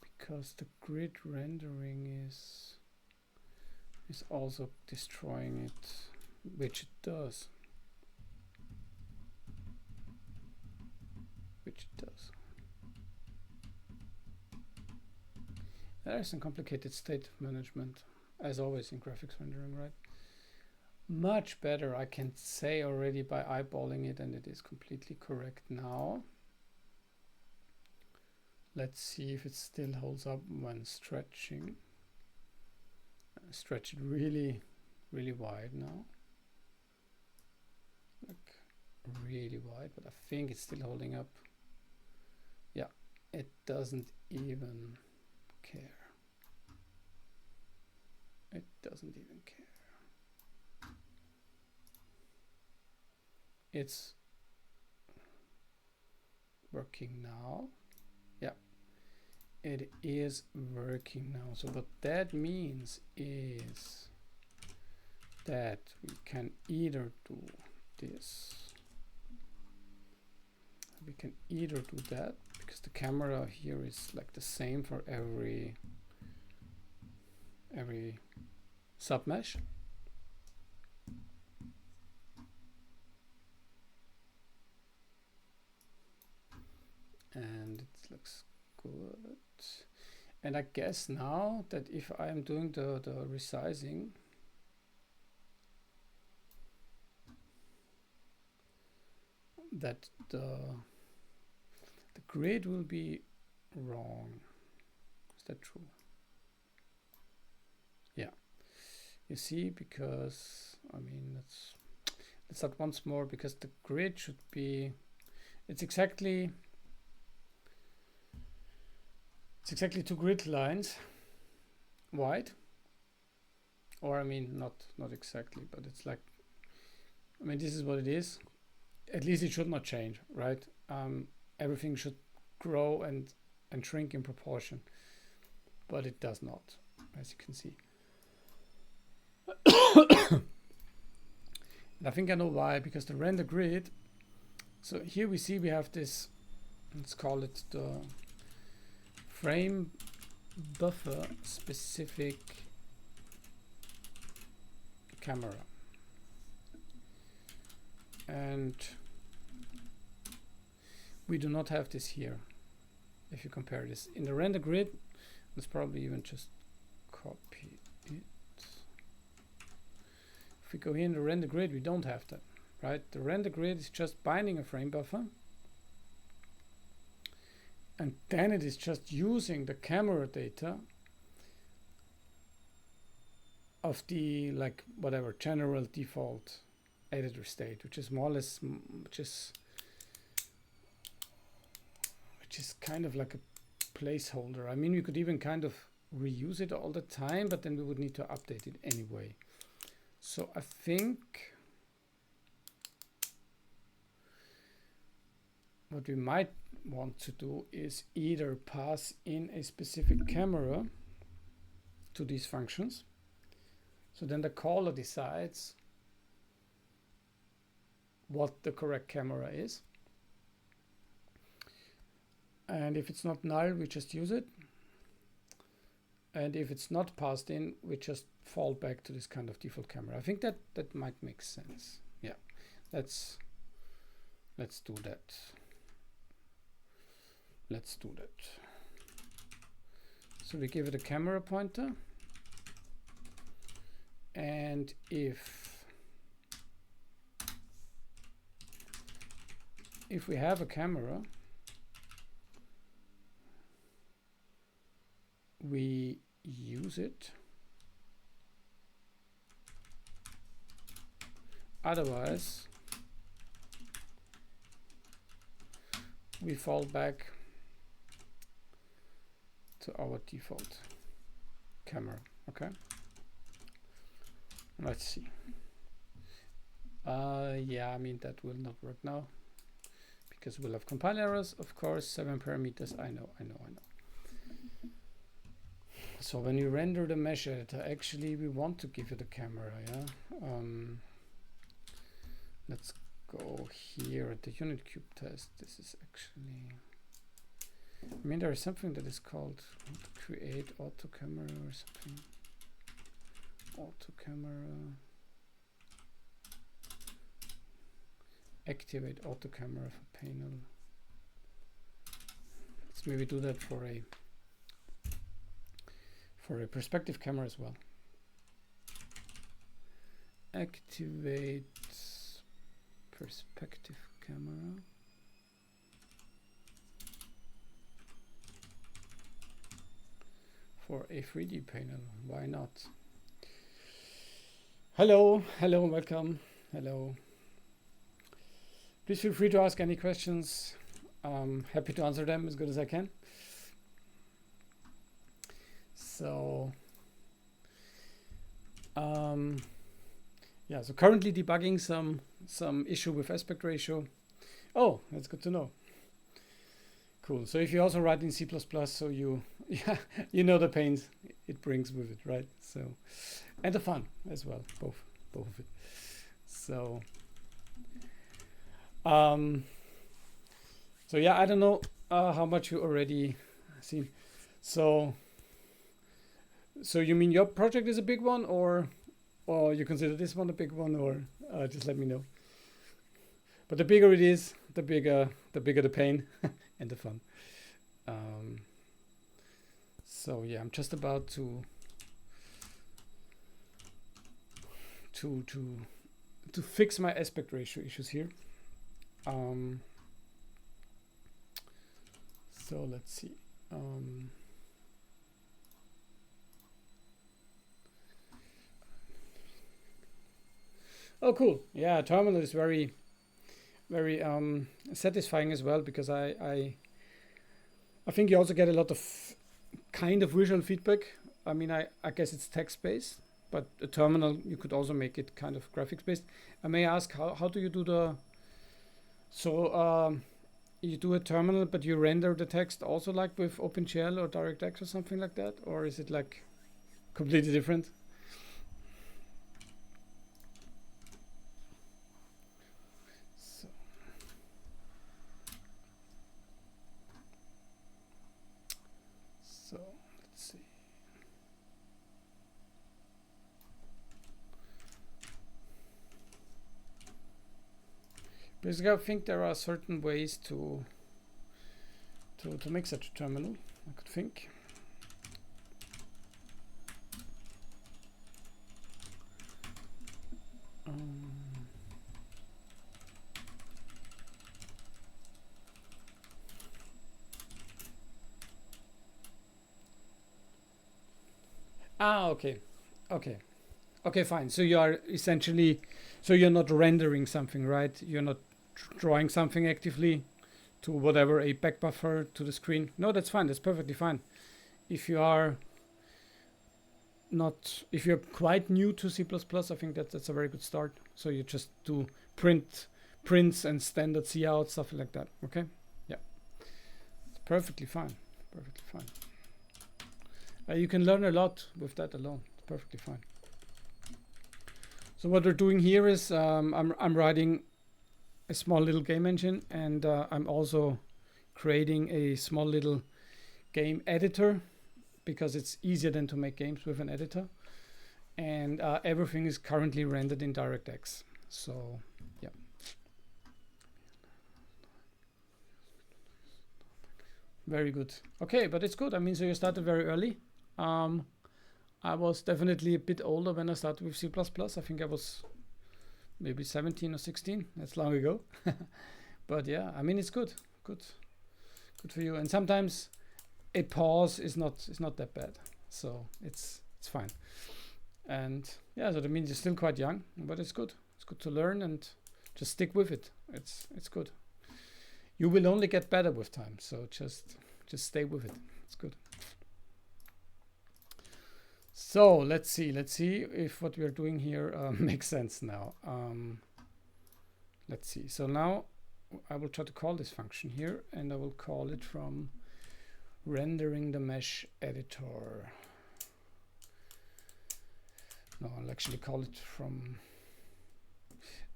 because the grid rendering is also destroying it, which it does. There is some complicated state management, as always in graphics rendering, right? Much better, I can say already by eyeballing it, and it is completely correct now. Let's see if it still holds up when stretching. Stretch it really, really wide now. Like really wide, but I think it's still holding up. Yeah, it doesn't even care. It doesn't even care. It's working now. Yeah, it is working now. So what that means is that we can either do this. We can either do that, because the camera here is like the same for every submesh. And it looks good. And I guess now that if I am doing the resizing, that the grid will be wrong. Is that true? Yeah. You see, because I mean, let's start once more, because the grid should be, it's exactly 2 grid lines wide, or I mean, not exactly, but it's like, I mean, this is what it is. At least it should not change, right? Everything should grow and shrink in proportion, but it does not, as you can see. And I think I know why, because the render grid, so here we see we have this, let's call it the frame buffer specific camera. And we do not have this here. If you compare this in the render grid, let's probably even just copy it. If we go here in the render grid, we don't have that, right? The render grid is just binding a frame buffer, and then it is just using the camera data of the, like, whatever general default editor state, which is more or less, which is kind of like a placeholder. I mean, we could even kind of reuse it all the time, but then we would need to update it anyway. So I think what we might want to do is either pass in a specific camera to these functions. So then the caller decides what the correct camera is. And if it's not null, we just use it. And if it's not passed in, we just fall back to this kind of default camera. I think that might make sense. Yeah, let's do that. Let's do that. So we give it a camera pointer. And if we have a camera, we use it. Otherwise, we fall back to our default camera. Okay. Let's see. Yeah, I mean, that will not work now because we'll have compile errors, of course. 7 parameters. I know. So when you render the mesh editor, actually we want to give it a camera, yeah. Let's go here at the unit cube test. This is actually, I mean, there is something that is called create auto camera or something. Auto camera. Activate auto camera for panel. Let's maybe do that for a perspective camera as well. Activate perspective camera. For a 3D panel, why not? Hello, welcome, hello. Please feel free to ask any questions. I'm happy to answer them as good as I can. So, yeah, so currently debugging some issue with aspect ratio. Oh, that's good to know. Cool. So if you also write in C++, so you know the pains it brings with it, right? So, and the fun as well, both of it. So, so yeah, I don't know how much you already seen. So you mean your project is a big one, or you consider this one a big one, or just let me know. But the bigger it is, the bigger the pain and the fun. So yeah, I'm just about to fix my aspect ratio issues here. So let's see. Oh, cool. Yeah, terminal is very satisfying as well, because I think you also get a lot of kind of visual feedback. I mean, I guess it's text based, but a terminal, you could also make it kind of graphics based. I may ask, how do you do the, so you do a terminal, but you render the text also like with OpenGL or DirectX or something like that? Or is it like completely different? So let's see. Basically, I think there are certain ways to make such a terminal, I could think. Okay. Okay, fine. So you are essentially, so you're not rendering something, right? You're not drawing something actively to whatever, a back buffer to the screen. No, that's fine. That's perfectly fine. If you are not, if you're quite new to C++, I think that's a very good start. So you just do prints and standard cout, stuff like that. Okay. Yeah. It's perfectly fine. Perfectly fine. You can learn a lot with that alone. It's perfectly fine. So what we're doing here is I'm writing a small little game engine, and I'm also creating a small little game editor, because it's easier than to make games with an editor. And everything is currently rendered in DirectX. So yeah. Very good. Okay, but it's good. I mean, so you started very early. I was definitely a bit older when I started with C++. I think I was maybe 17 or 16. That's long ago. But yeah, I mean, it's good. Good for you. And sometimes a pause is not that bad. So it's fine. And yeah, so that means you're still quite young, but it's good. It's good to learn and just stick with it. It's good. You will only get better with time. So just stay with it. It's good. So let's see if what we are doing here makes sense now. Let's see. So now I will try to call this function here, and I will call it from rendering the mesh editor. No, I'll actually call it from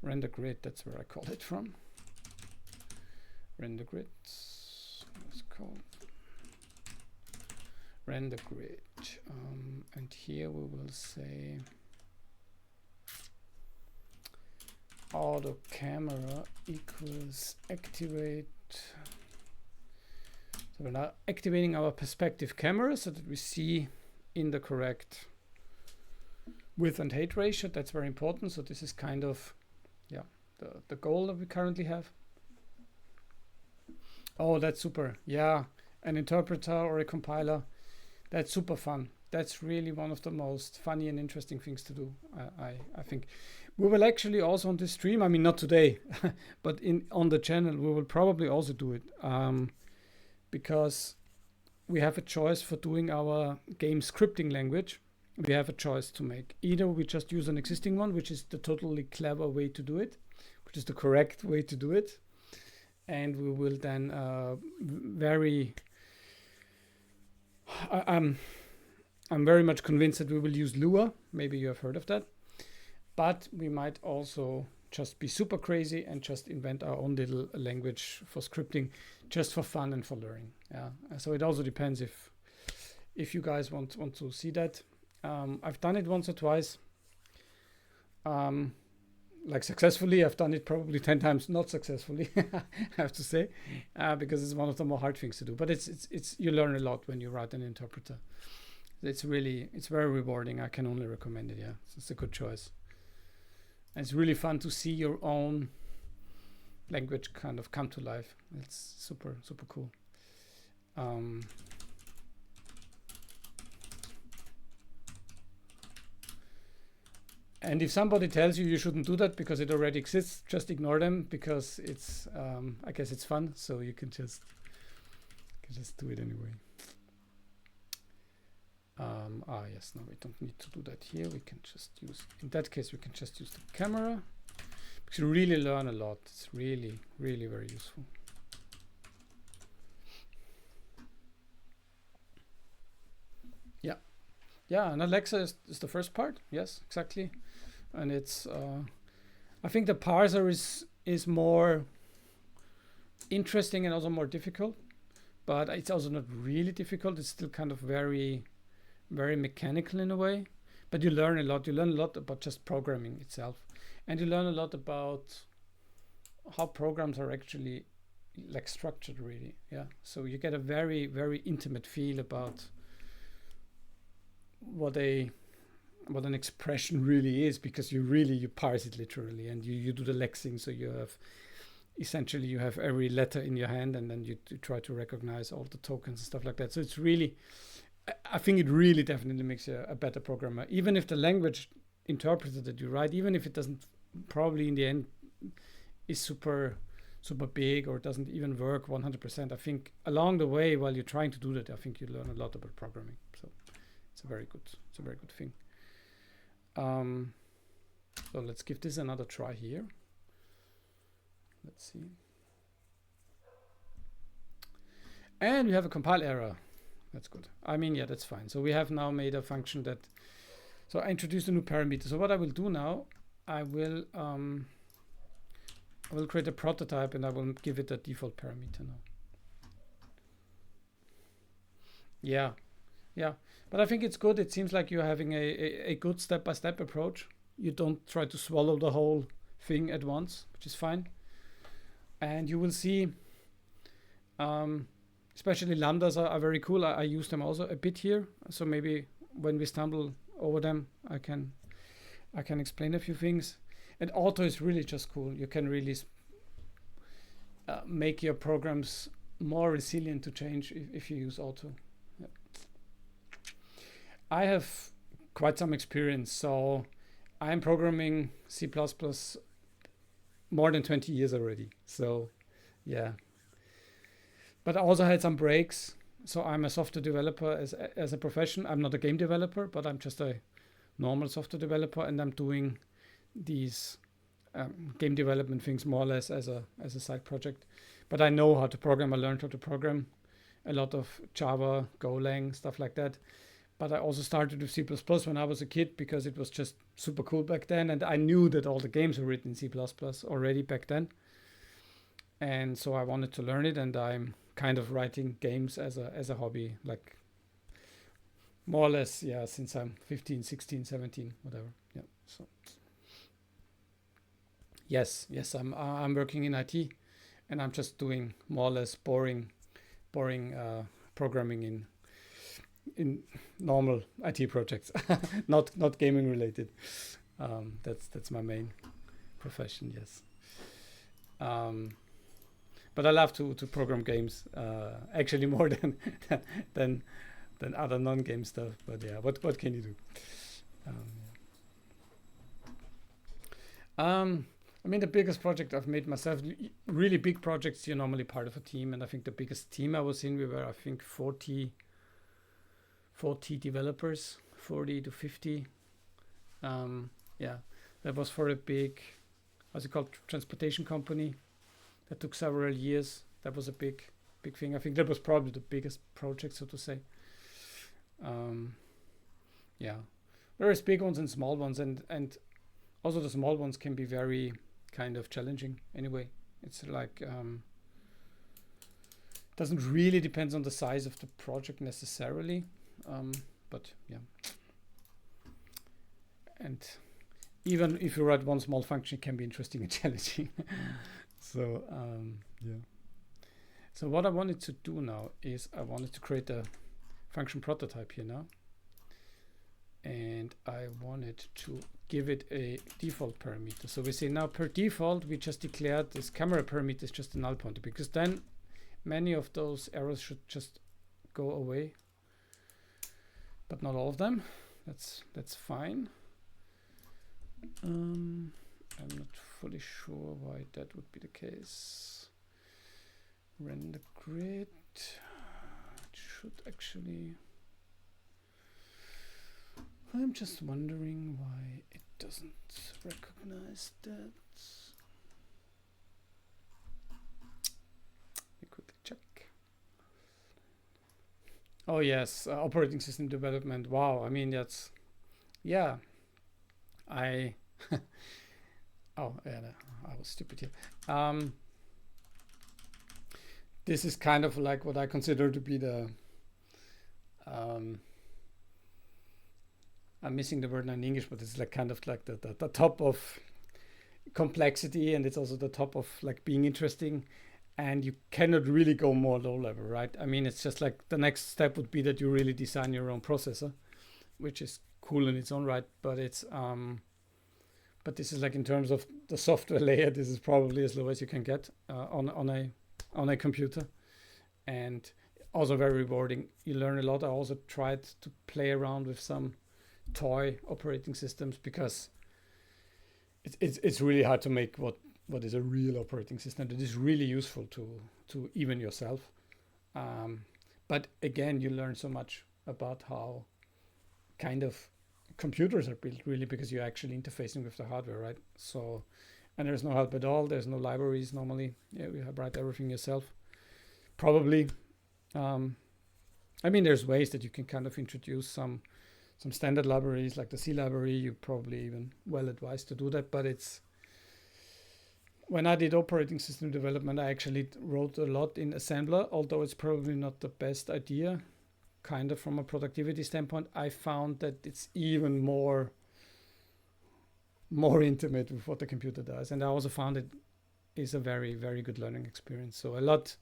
render grid. That's where I call it from. Render grid. Let's call render grid. And here we will say auto camera equals activate. So we're now activating our perspective camera so that we see in the correct width and height ratio. That's very important. So this is kind of, yeah, the goal that we currently have. Oh, that's super. Yeah, an interpreter or a compiler. That's super fun. That's really one of the most funny and interesting things to do. I think we will actually also on this stream, I mean, not today, but on the channel, we will probably also do it, because we have a choice for doing our game scripting language. We have a choice to make. Either we just use an existing one, which is the totally clever way to do it, which is the correct way to do it. And we will then I'm very much convinced that we will use Lua. Maybe you have heard of that. But we might also just be super crazy and just invent our own little language for scripting, just for fun and for learning. Yeah. So it also depends if you guys want to see that. I've done it once or twice. like successfully. I've done it probably 10 times not successfully, I have to say, because it's one of the more hard things to do. But it's you learn a lot when you write an interpreter. It's very rewarding. I can only recommend it. Yeah, it's a good choice. And it's really fun to see your own language kind of come to life. It's super cool. And if somebody tells you shouldn't do that because it already exists, just ignore them, because it's I guess it's fun, so you can just do it anyway. Yes, no, we don't need to do that here. We can just use, in that case, we can just use the camera, because you really learn a lot. It's really very useful. Yeah, and Alexa is the first part. Yes, exactly. And it's I think the parser is more interesting and also more difficult, but it's also not really difficult. It's still kind of very mechanical in a way, but you learn a lot. You learn a lot about just programming itself, and you learn a lot about how programs are actually like structured, really. Yeah, so you get a very intimate feel about what an expression really is, because you parse it literally, and you do the lexing. So you have every letter in your hand, and then you try to recognize all the tokens and stuff like that. So it's really, I think it really definitely makes you a better programmer, even if the language interpreter that you write, even if it doesn't probably in the end is super big or doesn't even work 100%. I think along the way, while you're trying to do that, I think you learn a lot about programming. So it's a very good thing. So let's give this another try here. Let's see. And we have a compile error. That's good. I mean, yeah, that's fine. So we have now made a function that, so I introduced a new parameter. So what I will do now, I will create a prototype, and I will give it a default parameter now. Yeah. But I think it's good. It seems like you're having a good step-by-step approach. You don't try to swallow the whole thing at once, which is fine. And you will see, especially lambdas are very cool. I use them also a bit here. So maybe when we stumble over them, I can explain a few things. And auto is really just cool. You can really make your programs more resilient to change if you use auto. Yeah. I have quite some experience, so I'm programming C++ more than 20 years already. So yeah, but I also had some breaks. So I'm a software developer as a profession. I'm not a game developer, but I'm just a normal software developer, and I'm doing these game development things more or less as a side project. But I know how to program. I learned how to program a lot of Java, Golang, stuff like that. But I also started with C++ when I was a kid, because it was just super cool back then. And I knew that all the games were written in C++ already back then. And so I wanted to learn it, and I'm kind of writing games as a hobby, like more or less, yeah, since I'm 15, 16, 17, whatever. Yeah. So yes, I'm working in IT, and I'm just doing more or less boring programming in normal IT projects, not gaming related. That's my main profession. Yes. But I love to program games, actually more than other non-game stuff. But yeah, what can you do? I mean, the biggest project I've made myself, really big projects, you're normally part of a team. And I think the biggest team I was in, we were, I think, 40 developers, 40 to 50. Yeah, that was for a big, what's it called, transportation company. That took several years. That was a big thing. I think that was probably the biggest project, so to say. Yeah, there's big ones and small ones, and also the small ones can be very kind of challenging. Anyway, it's like doesn't really depend on the size of the project necessarily, but yeah. And even if you write one small function, it can be interesting and challenging. So yeah. So what I wanted to do now is I wanted to create a function prototype here now. And I wanted to give it a default parameter. So we say now per default, we just declared this camera parameter is just a null pointer, because then many of those errors should just go away, but not all of them. That's fine. I'm not fully sure why that would be the case. Render grid, it should actually, I'm just wondering why it doesn't recognize that. Let me quickly check. Oh yes, operating system development. Wow, I mean that's, yeah. I oh yeah, I was stupid here. This is kind of like what I consider to be the I'm missing the word now in English, but it's like kind of like the top of complexity, and it's also the top of like being interesting, and you cannot really go more low level, right? I mean, it's just like the next step would be that you really design your own processor, which is cool in its own right, but it's but this is like in terms of the software layer, this is probably as low as you can get on a computer, and also very rewarding. You learn a lot. I also tried to play around with some toy operating systems, because it's really hard to make what is a real operating system that is really useful to even yourself. But again, you learn so much about how kind of computers are built, really, because you're actually interfacing with the hardware, right? So, and there's no help at all. There's no libraries normally. Yeah, you have write everything yourself. Probably. I mean, there's ways that you can kind of introduce some standard libraries like the C library. You're probably even well advised to do that, but it's, when I did operating system development, I actually wrote a lot in assembler, although it's probably not the best idea, kind of from a productivity standpoint. I found that it's even more intimate with what the computer does, and I also found it is a very, very good learning experience. So a lot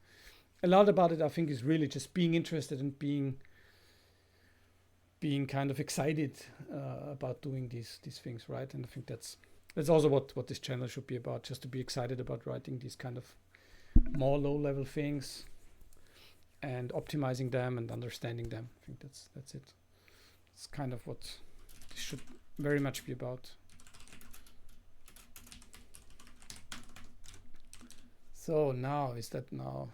about it, I think, is really just being interested and being kind of excited about doing these things, right? And I think that's also what this channel should be about, just to be excited about writing these kind of more low-level things and optimizing them and understanding them. I think that's it. It's kind of what this should very much be about. So now, is that now?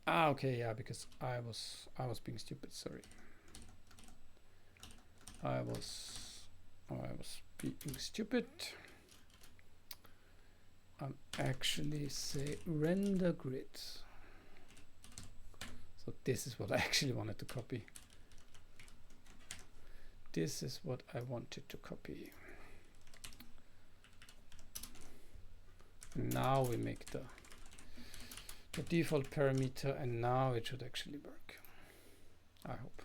Okay, yeah, because I was being stupid. Sorry, I was being stupid. I'm actually say render grid. So this is what I actually wanted to copy. This is what I wanted to copy. Now we make the default parameter, and now it should actually work, I hope.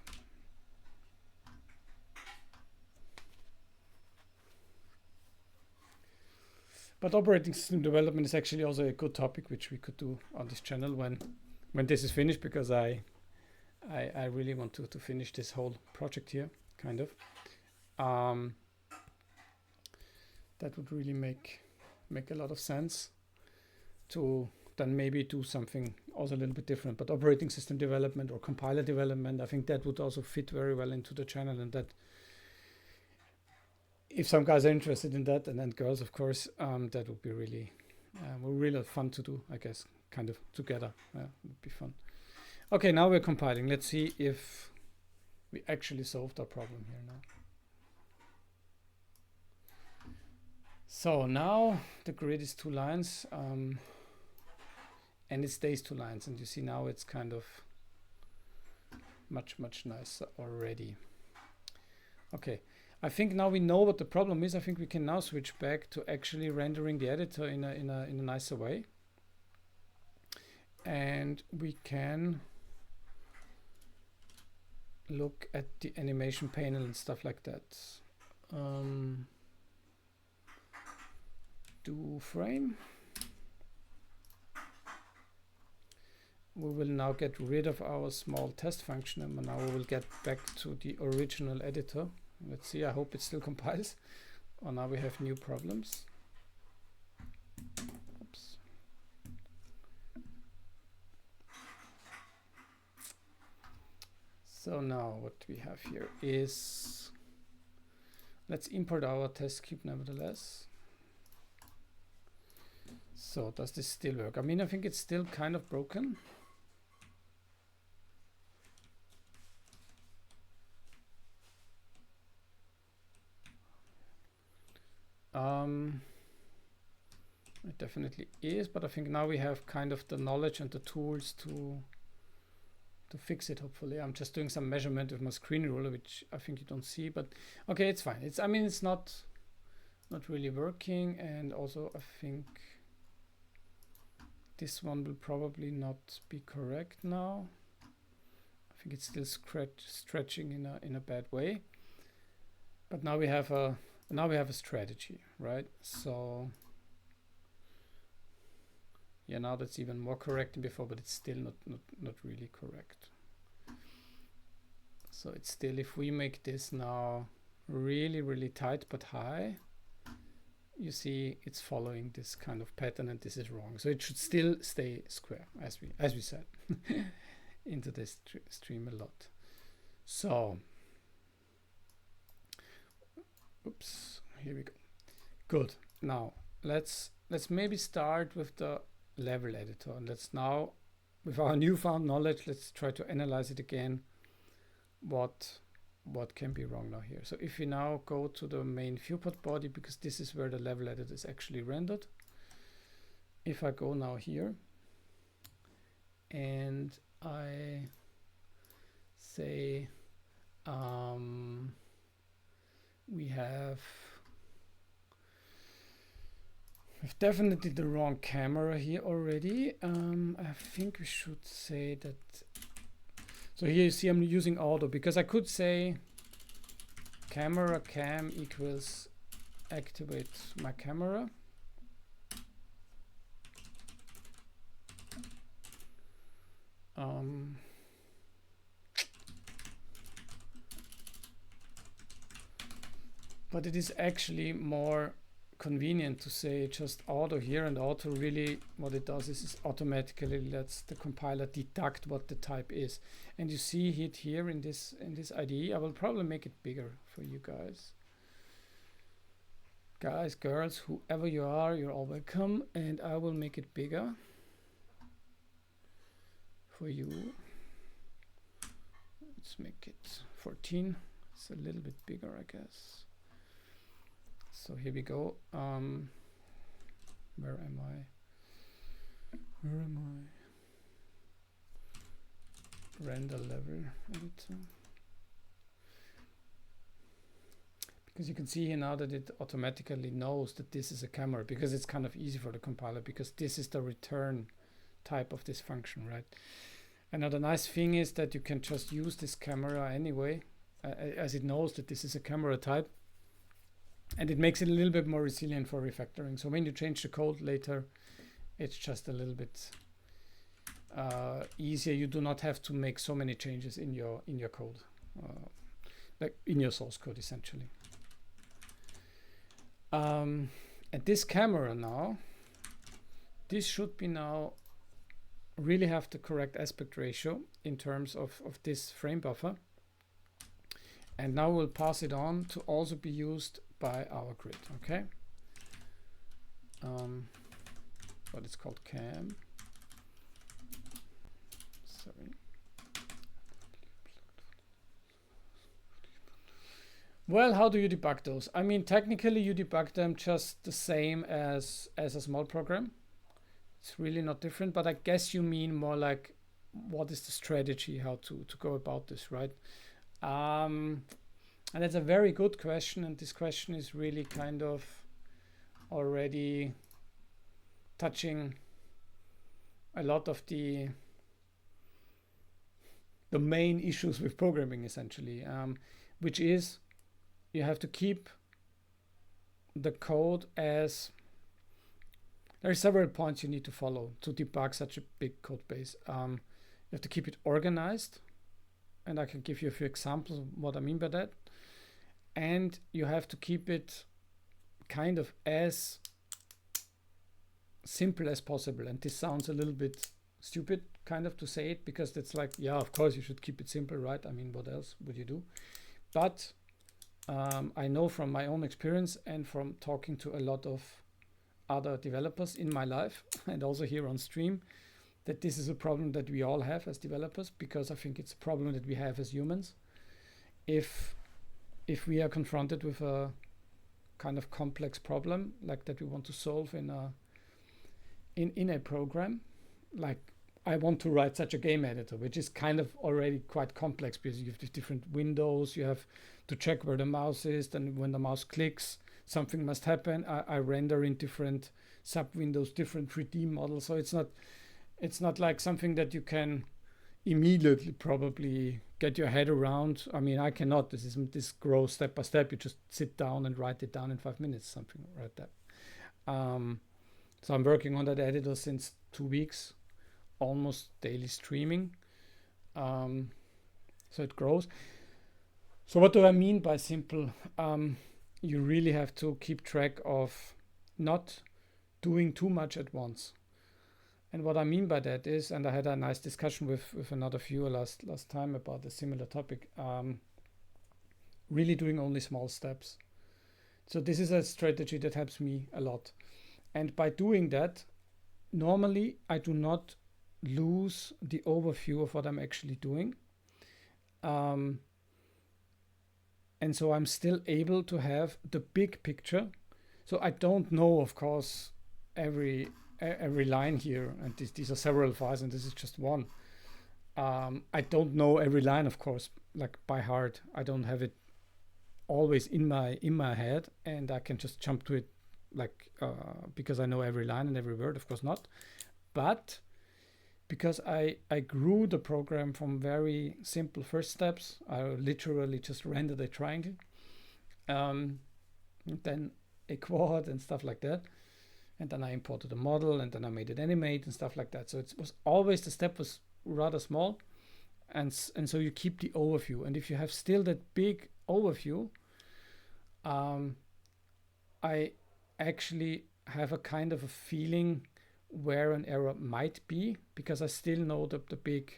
But operating system development is actually also a good topic which we could do on this channel when this is finished, because I really want to finish this whole project here, kind of. That would really make a lot of sense to then maybe do something also a little bit different. But operating system development or compiler development, I think that would also fit very well into the channel, and that if some guys are interested in that, and then girls, of course, that would be really fun to do, I guess, kind of together. It would be fun. Okay, now we're compiling. Let's see if we actually solved our problem here now. So now the grid is 2 lines, and it stays 2 lines, and you see now it's kind of much nicer already. Okay, I think now we know what the problem is. I think we can now switch back to actually rendering the editor in a nicer way, and we can look at the animation panel and stuff like that. do frame. We will now get rid of our small test function, and now we will get back to the original editor. Let's see, I hope it still compiles. Oh, now we have new problems. Oops. So now what we have here is, let's import our test cube nevertheless. So does this still work? I mean, I think it's still kind of broken. It definitely is, but I think now we have kind of the knowledge and the tools to fix it. Hopefully, I'm just doing some measurement with my screen ruler, which I think you don't see, but okay, it's fine. I mean, it's not really working, and also I think this one will probably not be correct now. I think it's still stretching in a bad way, but now we have a strategy, right? So yeah, now that's even more correct than before, but it's still not really correct. So it's still, if we make this now really tight but high, you see it's following this kind of pattern, and this is wrong. So it should still stay square, as we said into this stream a lot. So oops, here we go. Good. Now let's maybe start with the level editor, and let's now, with our newfound knowledge, let's try to analyze it again. What can be wrong now here? So if we now go to the main viewport body, because this is where the level editor is actually rendered. If I go now here and I say we have definitely the wrong camera here already. I think we should say that. So here you see I'm using auto, because I could say camera cam equals activate my camera. But it is actually more convenient to say just auto here, and auto really what it does is automatically lets the compiler deduct what the type is. And you see it here in this IDE. I will probably make it bigger for you guys, girls, whoever you are, you're all welcome, and I will make it bigger for you. Let's make it 14. It's a little bit bigger, I guess. So here we go. Where am I? Render level editor. Because you can see here now that it automatically knows that this is a camera, because it's kind of easy for the compiler, because this is the return type of this function, right? And now the nice thing is that you can just use this camera anyway, as it knows that this is a camera type. And it makes it a little bit more resilient for refactoring. So when you change the code later, it's just a little bit easier. You do not have to make so many changes in your code, like in your source code, essentially. And this camera now, this should be now really have the correct aspect ratio in terms of this frame buffer. And now we'll pass it on to also be used by our grid, okay? What it's called cam. Sorry. Well, how do you debug those? I mean, technically you debug them just the same as a small program. It's really not different, but I guess you mean more like what is the strategy, how to go about this, right? And that's a very good question, and this question is really kind of already touching a lot of the main issues with programming, essentially, which is you have to keep the code as there are several points you need to follow to debug such a big code base. You have to keep it organized, and I can give you a few examples of what I mean by that. And you have to keep it kind of as simple as possible. And this sounds a little bit stupid kind of to say it, because it's like, yeah, of course you should keep it simple, right? I mean, what else would you do? But I know from my own experience and from talking to a lot of other developers in my life and also here on stream, that this is a problem that we all have as developers, because I think it's a problem that we have as humans. If we are confronted with a kind of complex problem like that we want to solve in a program, like I want to write such a game editor, which is kind of already quite complex, because you have these different windows, you have to check where the mouse is, then when the mouse clicks, something must happen. I render in different sub windows, different 3D models, so it's not like something that you can immediately probably get your head around. I mean, I cannot. This grows step by step. You just sit down and write it down in 5 minutes, something like that. So I'm working on that editor since 2 weeks, almost daily streaming. So it grows. So what do I mean by simple? You really have to keep track of not doing too much at once. And what I mean by that is, and I had a nice discussion with another viewer last time about a similar topic, really doing only small steps. So this is a strategy that helps me a lot. And by doing that, normally I do not lose the overview of what I'm actually doing. And so I'm still able to have the big picture. So I don't know, of course, every line here, and these are several files, and this is just one. I don't know every line, of course, like by heart. I don't have it always in my head, and I can just jump to it like because I know every line and every word, of course not. But because I grew the program from very simple first steps, I literally just rendered a triangle, then a quad and stuff like that. And then I imported a model, and then I made it animate and stuff like that. So it was always, the step was rather small. And so you keep the overview. And if you have still that big overview, I actually have a kind of a feeling where an error might be, because I still know the big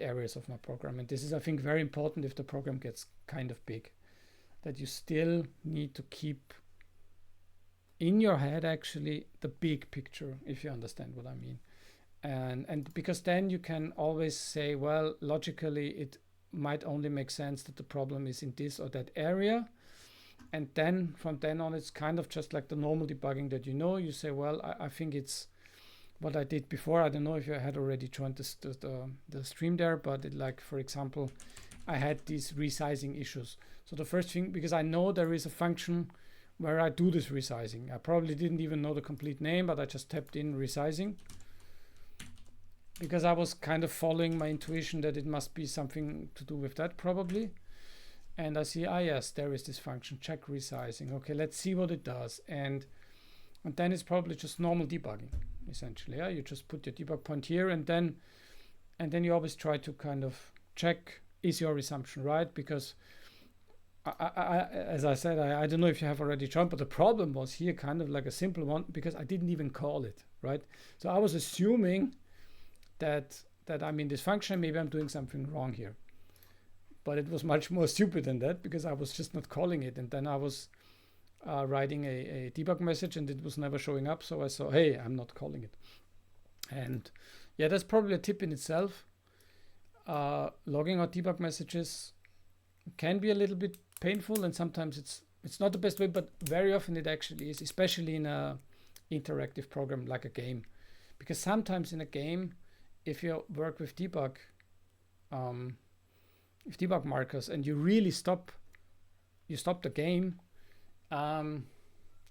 areas of my program. And this is, I think, very important if the program gets kind of big, that you still need to keep in your head actually the big picture, if you understand what I mean. And because then you can always say, well, logically it might only make sense that the problem is in this or that area. And then from then on, it's kind of just like the normal debugging that you say, well, I think it's what I did before. I don't know if you had already joined the stream there, but like, for example, I had these resizing issues. So the first thing, because I know there is a function where I do this resizing. I probably didn't even know the complete name, but I just tapped in resizing, because I was kind of following my intuition that it must be something to do with that probably. And I see, yes, there is this function, check resizing. Okay, let's see what it does. And then it's probably just normal debugging, essentially. Yeah? You just put your debug point here, and then you always try to kind of check, is your assumption right? Because as I said, I don't know if you have already joined, but the problem was here kind of like a simple one, because I didn't even call it, right? So I was assuming that I'm in this function, maybe I'm doing something wrong here. But it was much more stupid than that, because I was just not calling it. And then I was writing a debug message, and it was never showing up. So I saw, hey, I'm not calling it. And yeah, that's probably a tip in itself. Logging out debug messages can be a little bit painful, and sometimes it's not the best way, but very often it actually is, especially in a interactive program like a game. Because sometimes in a game, if you work with debug markers, and you really stop the game,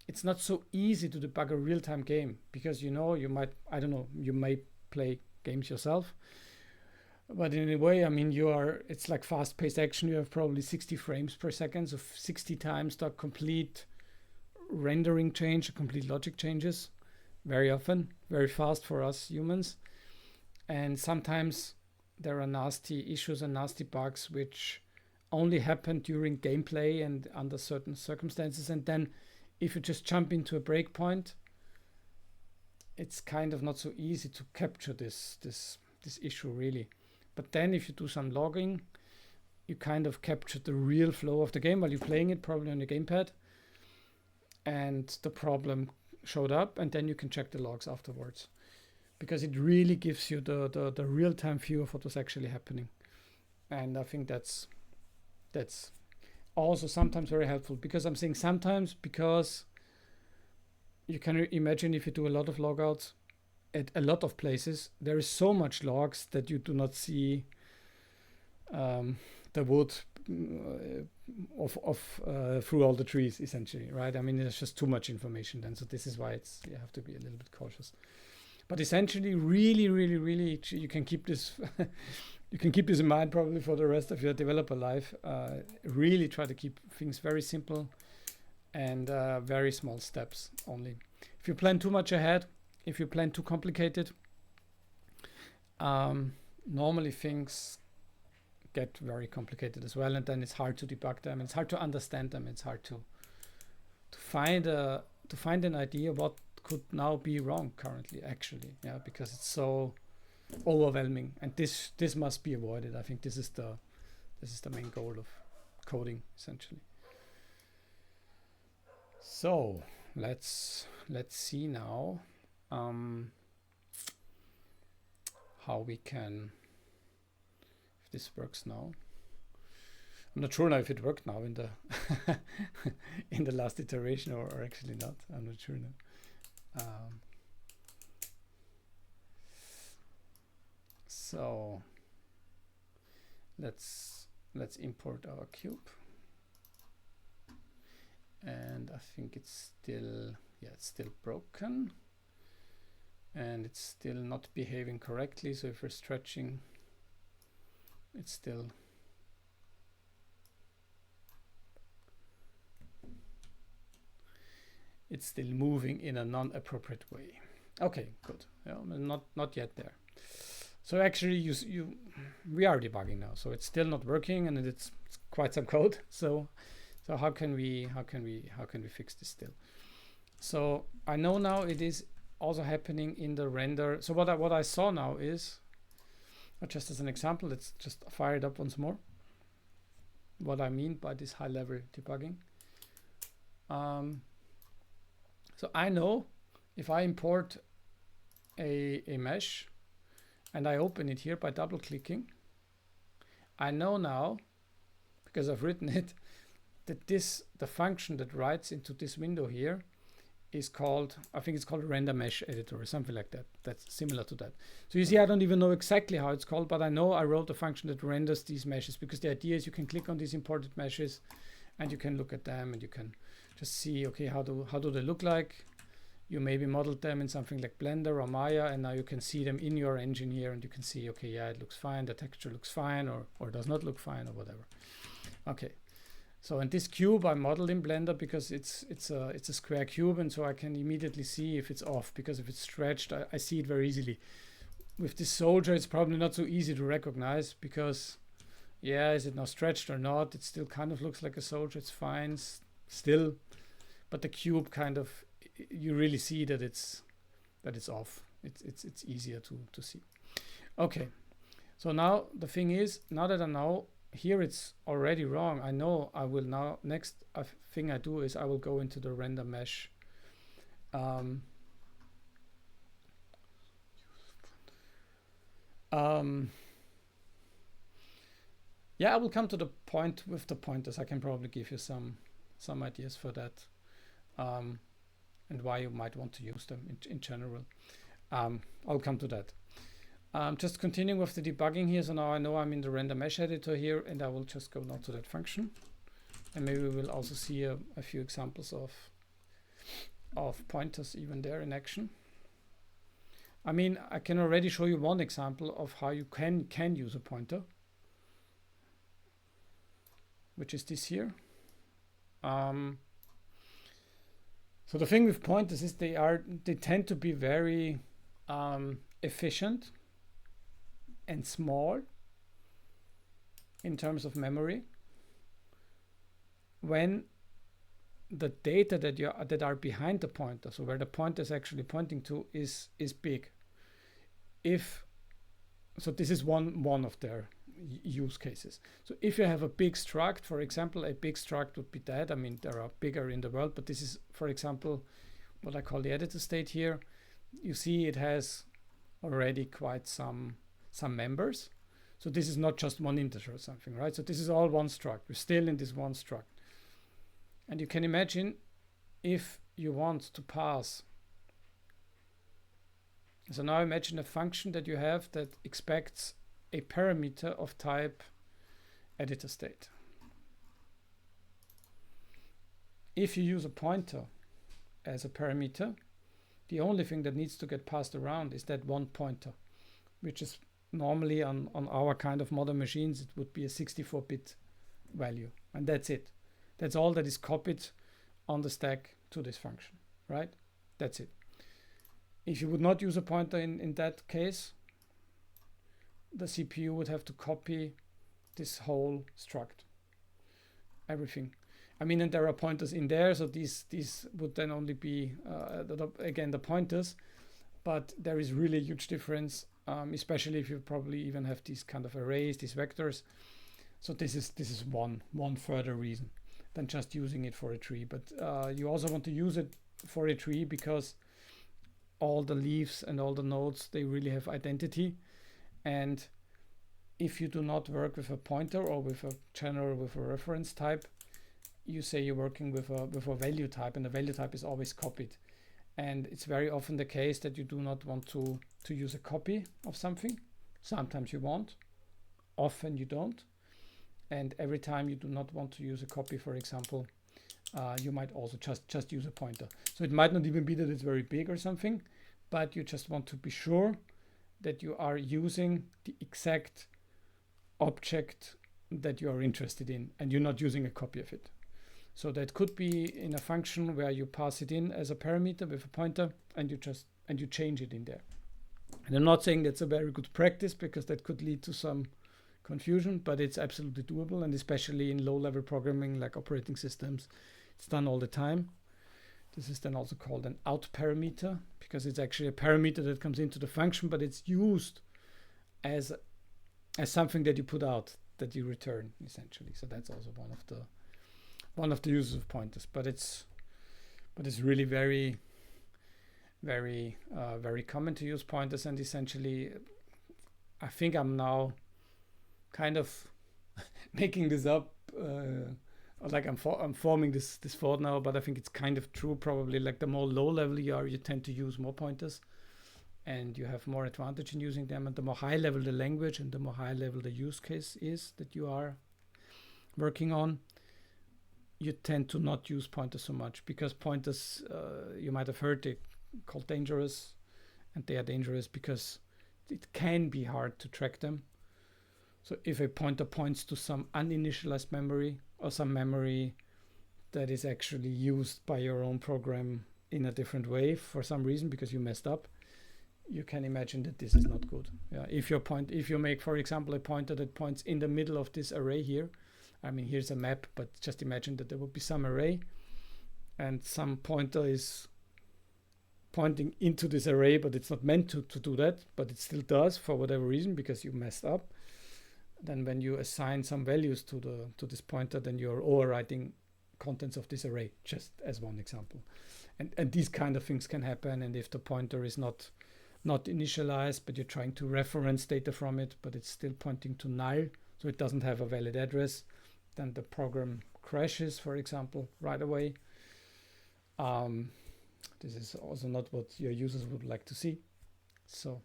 it's not so easy to debug a real-time game, because you may play games yourself. But in a way, I mean, it's like fast-paced action. You have probably 60 frames per second, so 60 times to complete rendering change, complete logic changes very often, very fast for us humans. And sometimes there are nasty issues and nasty bugs which only happen during gameplay and under certain circumstances. And then if you just jump into a breakpoint, it's kind of not so easy to capture this issue really. But then if you do some logging, you kind of capture the real flow of the game while you're playing it, probably on your gamepad, and the problem showed up, and then you can check the logs afterwards, because it really gives you the real-time view of what was actually happening. And I think that's also sometimes very helpful, because I'm saying sometimes because you can imagine if you do a lot of logouts at a lot of places, there is so much logs that you do not see the wood through all the trees, essentially, right? I mean, there's just too much information then. So this is why you have to be a little bit cautious. But essentially, really, you can keep this you can keep this in mind probably for the rest of your developer life. Really try to keep things very simple and very small steps only. If you plan too much ahead, if you plan too complicated, normally things get very complicated as well, and then it's hard to debug them. It's hard to understand them. It's hard to find an idea what could now be wrong currently, actually, yeah, because it's so overwhelming, and this must be avoided. I think this is the main goal of coding, essentially. So let's see now how we can, if this works now. I'm not sure now if it worked now in the in the last iteration or actually not. I'm not sure now. So let's import our cube, and I think it's still broken, and it's still not behaving correctly. So if we're stretching, it's still moving in a non-appropriate way. Okay, good. Yeah, not yet there. So actually, we are debugging now. So it's still not working, and it's quite some code. So how can we fix this still? So I know now it is also happening in the render. So what I saw now is, just as an example, let's just fire it up once more. What I mean by this high-level debugging. So I know if I import a mesh and I open it here by double-clicking, I know now, because I've written it, that the function that writes into this window here is called, I think it's called render mesh editor or something like that. That's similar to that. So you see, I don't even know exactly how it's called, but I know I wrote a function that renders these meshes, because the idea is you can click on these imported meshes and you can look at them and you can just see, okay, how do they look like? You maybe modeled them in something like Blender or Maya, and now you can see them in your engine here, and you can see, okay, yeah, it looks fine, the texture looks fine, or does not look fine, or whatever. Okay, so in this cube I modeled in Blender because it's a square cube, and so I can immediately see if it's off, because if it's stretched, I see it very easily. With this soldier, it's probably not so easy to recognize, because yeah, is it now stretched or not? It still kind of looks like a soldier. It's fine still, but the cube kind of, you really see that it's off. It's easier to see. Okay, so now the thing is, now that I know here it's already wrong, I know I will now, next thing I do is I will go into the render mesh. Yeah, I will come to the point with the pointers. I can probably give you some ideas for that, and why you might want to use them in general. I'll come to that. Just continuing with the debugging here. So now I know I'm in the render mesh editor here, and I will just go now to that function, and maybe we will also see a few examples of pointers even there in action. I mean, I can already show you one example of how you can use a pointer, which is this here. So the thing with pointers is they tend to be very efficient and small in terms of memory when the data that are behind the pointer, so where the pointer is actually pointing to, is big. So this is one of their use cases. So if you have a big struct, for example, a big struct would be that. I mean, there are bigger in the world, but this is, for example, what I call the editor state here. You see it has already quite some members. So this is not just one integer or something, right? So this is all one struct. We're still in this one struct. And you can imagine if you want to pass. So now imagine a function that you have that expects a parameter of type editor state. If you use a pointer as a parameter, the only thing that needs to get passed around is that one pointer, which is normally on our kind of modern machines, it would be a 64-bit value. And that's it. That's all that is copied on the stack to this function, right? That's it. If you would not use a pointer in that case, the CPU would have to copy this whole struct, everything. I mean, and there are pointers in there, so these would then only be, again, the pointers, but there is really a huge difference, especially if you probably even have these kind of arrays, these vectors. So this is one further reason than just using it for a tree. But you also want to use it for a tree because all the leaves and all the nodes, they really have identity. And if you do not work with a pointer or with a reference type, you say you're working with a value type, and the value type is always copied. And it's very often the case that you do not want to use a copy of something. Sometimes you want, often you don't. And every time you do not want to use a copy, for example, you might also just use a pointer. So it might not even be that it's very big or something, but you just want to be sure that you are using the exact object that you are interested in, and you're not using a copy of it. So that could be in a function where you pass it in as a parameter with a pointer, and you change it in there. And I'm not saying that's a very good practice because that could lead to some confusion, but it's absolutely doable, and especially in low-level programming like operating systems, it's done all the time. This is then also called an out parameter because it's actually a parameter that comes into the function, but it's used as something that you put out, that you return essentially. So that's also one of the uses of pointers, but it's really very, very, very common to use pointers. And essentially, I think I'm now kind of making this up, like I'm forming this thought now, but I think it's kind of true. Probably like the more low level you are, you tend to use more pointers, and you have more advantage in using them. And the more high level the language and the more high level the use case is that you are working on, you tend to not use pointers so much, because pointers, you might have heard, they're called dangerous, and they are dangerous because it can be hard to track them. So if a pointer points to some uninitialized memory or some memory that is actually used by your own program in a different way for some reason because you messed up, you can imagine that this is not good. Yeah, if you make, for example, a pointer that points in the middle of this array here, I mean, here's a map, but just imagine that there would be some array and some pointer is pointing into this array, but it's not meant to do that, but it still does for whatever reason because you messed up. Then when you assign some values to this pointer, then you're overwriting contents of this array, just as one example. And these kind of things can happen. And if the pointer is not initialized, but you're trying to reference data from it, but it's still pointing to null, so it doesn't have a valid address, then the program crashes, for example, right away. This is also not what your users would like to see. So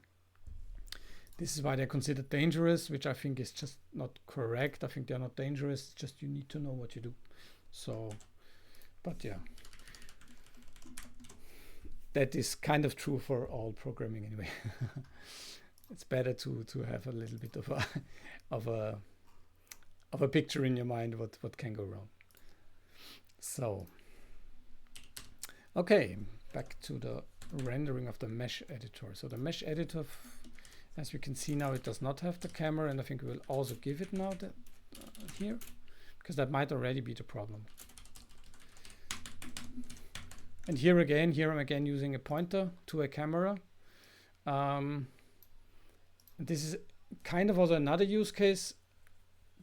this is why they're considered dangerous, which I think is just not correct. I think they're not dangerous, just you need to know what you do. So, but yeah, that is kind of true for all programming anyway. It's better to have a little bit of a picture in your mind what can go wrong. So Okay, back to the rendering of the mesh editor. So the mesh editor, as we can see now, it does not have the camera, and I think we will also give it now here, because that might already be the problem. And here I'm again using a pointer to a camera. This is kind of also another use case.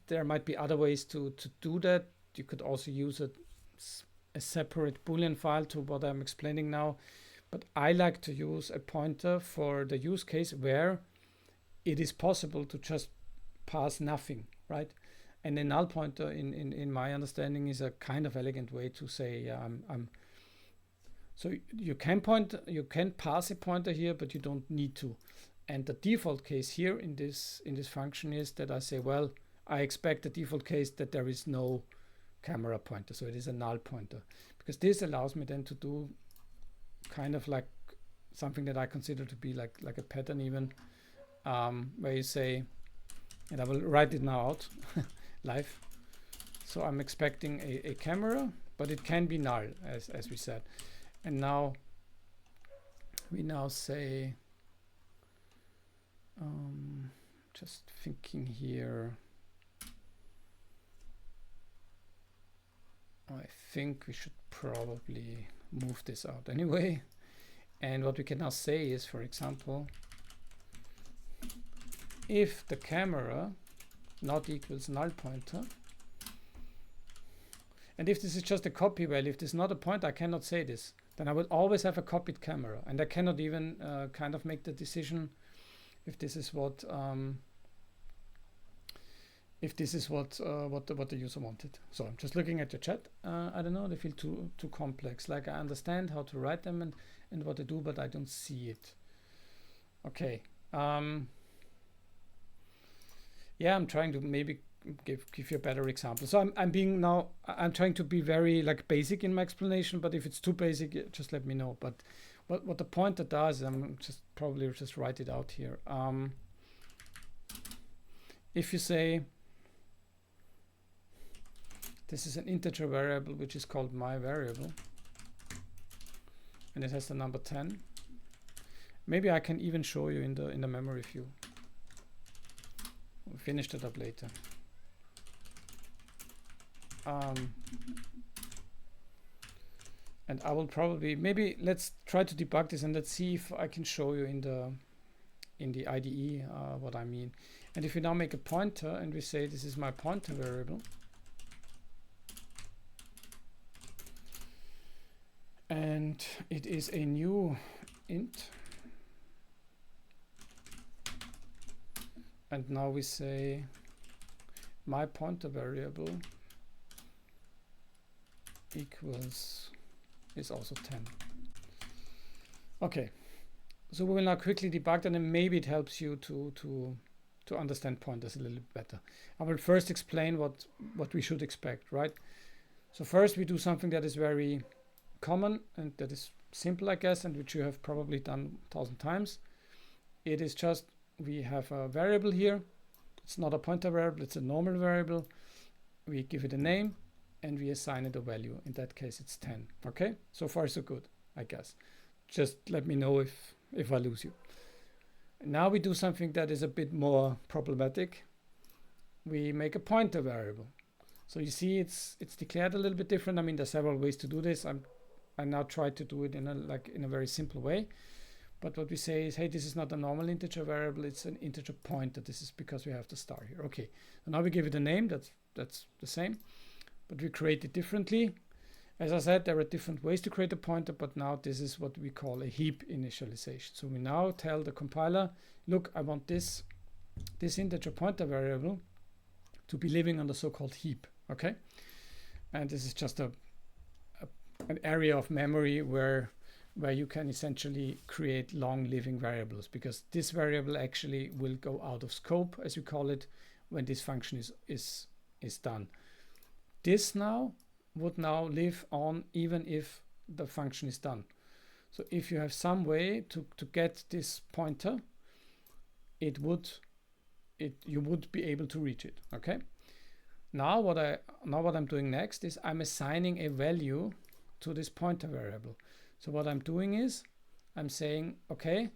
There might be other ways to do that. You could also use a separate Boolean file to what I'm explaining now. But I like to use a pointer for the use case where it is possible to just pass nothing, right? And a null pointer, in my understanding, is a kind of elegant way to say, so you can pass a pointer here, but you don't need to. And the default case here in this function is that I say, well, I expect the default case that there is no camera pointer, so it is a null pointer, because this allows me then to do kind of like something that I consider to be like a pattern even, where you say, and I will write it now out live. So I'm expecting a camera, but it can be null, as we said. And now we say, just thinking here, I think we should probably move this out anyway. And what we can now say is, for example, if the camera not equals null pointer, and if this is just a copy value, if this is not a pointer, I cannot say this, then I will always have a copied camera, and I cannot even kind of make the decision if this is what the user wanted. So I'm just looking at your chat. I don't know, they feel too complex. Like, I understand how to write them and what they do, but I don't see it. Okay. Yeah, I'm trying to maybe give you a better example. So I'm trying to be very like basic in my explanation, but if it's too basic, just let me know. But what the pointer does, I'm probably just write it out here. If you say this is an integer variable which is called my variable, and it has the number 10. Maybe I can even show you in the memory view. We'll finish that up later. And I will probably, maybe let's try to debug this and let's see if I can show you in the IDE what I mean. And if we now make a pointer and we say this is my pointer variable, and it is a new int, and now we say my pointer variable equals is also 10. Okay, so we will now quickly debug that, and maybe it helps you to understand pointers a little bit better. I will first explain what we should expect, right? So first we do something that is very common and that is simple, I guess, and which you have probably done 1,000 times. It is just, we have a variable here. It's not a pointer variable, it's a normal variable. We give it a name and we assign it a value. In that case, it's 10. Okay, so far so good, I guess. Just let me know if I lose you. Now we do something that is a bit more problematic. We make a pointer variable. So you see, it's declared a little bit different. I mean, there's several ways to do this. I now try to do it in a very simple way. But what we say is, hey, this is not a normal integer variable, it's an integer pointer. This is because we have the star here. Okay, so now we give it a name, that's the same, but we create it differently. As I said, there are different ways to create a pointer, but now this is what we call a heap initialization. So we now tell the compiler, look, I want this integer pointer variable to be living on the so-called heap, okay? And this is just an area of memory where you can essentially create long living variables, because this variable actually will go out of scope, as we call it, when this function is done. This now would now live on even if the function is done. So if you have some way to get this pointer, you would be able to reach it. Okay. Now what I'm doing next is I'm assigning a value to this pointer variable. So what I'm doing is I'm saying, okay,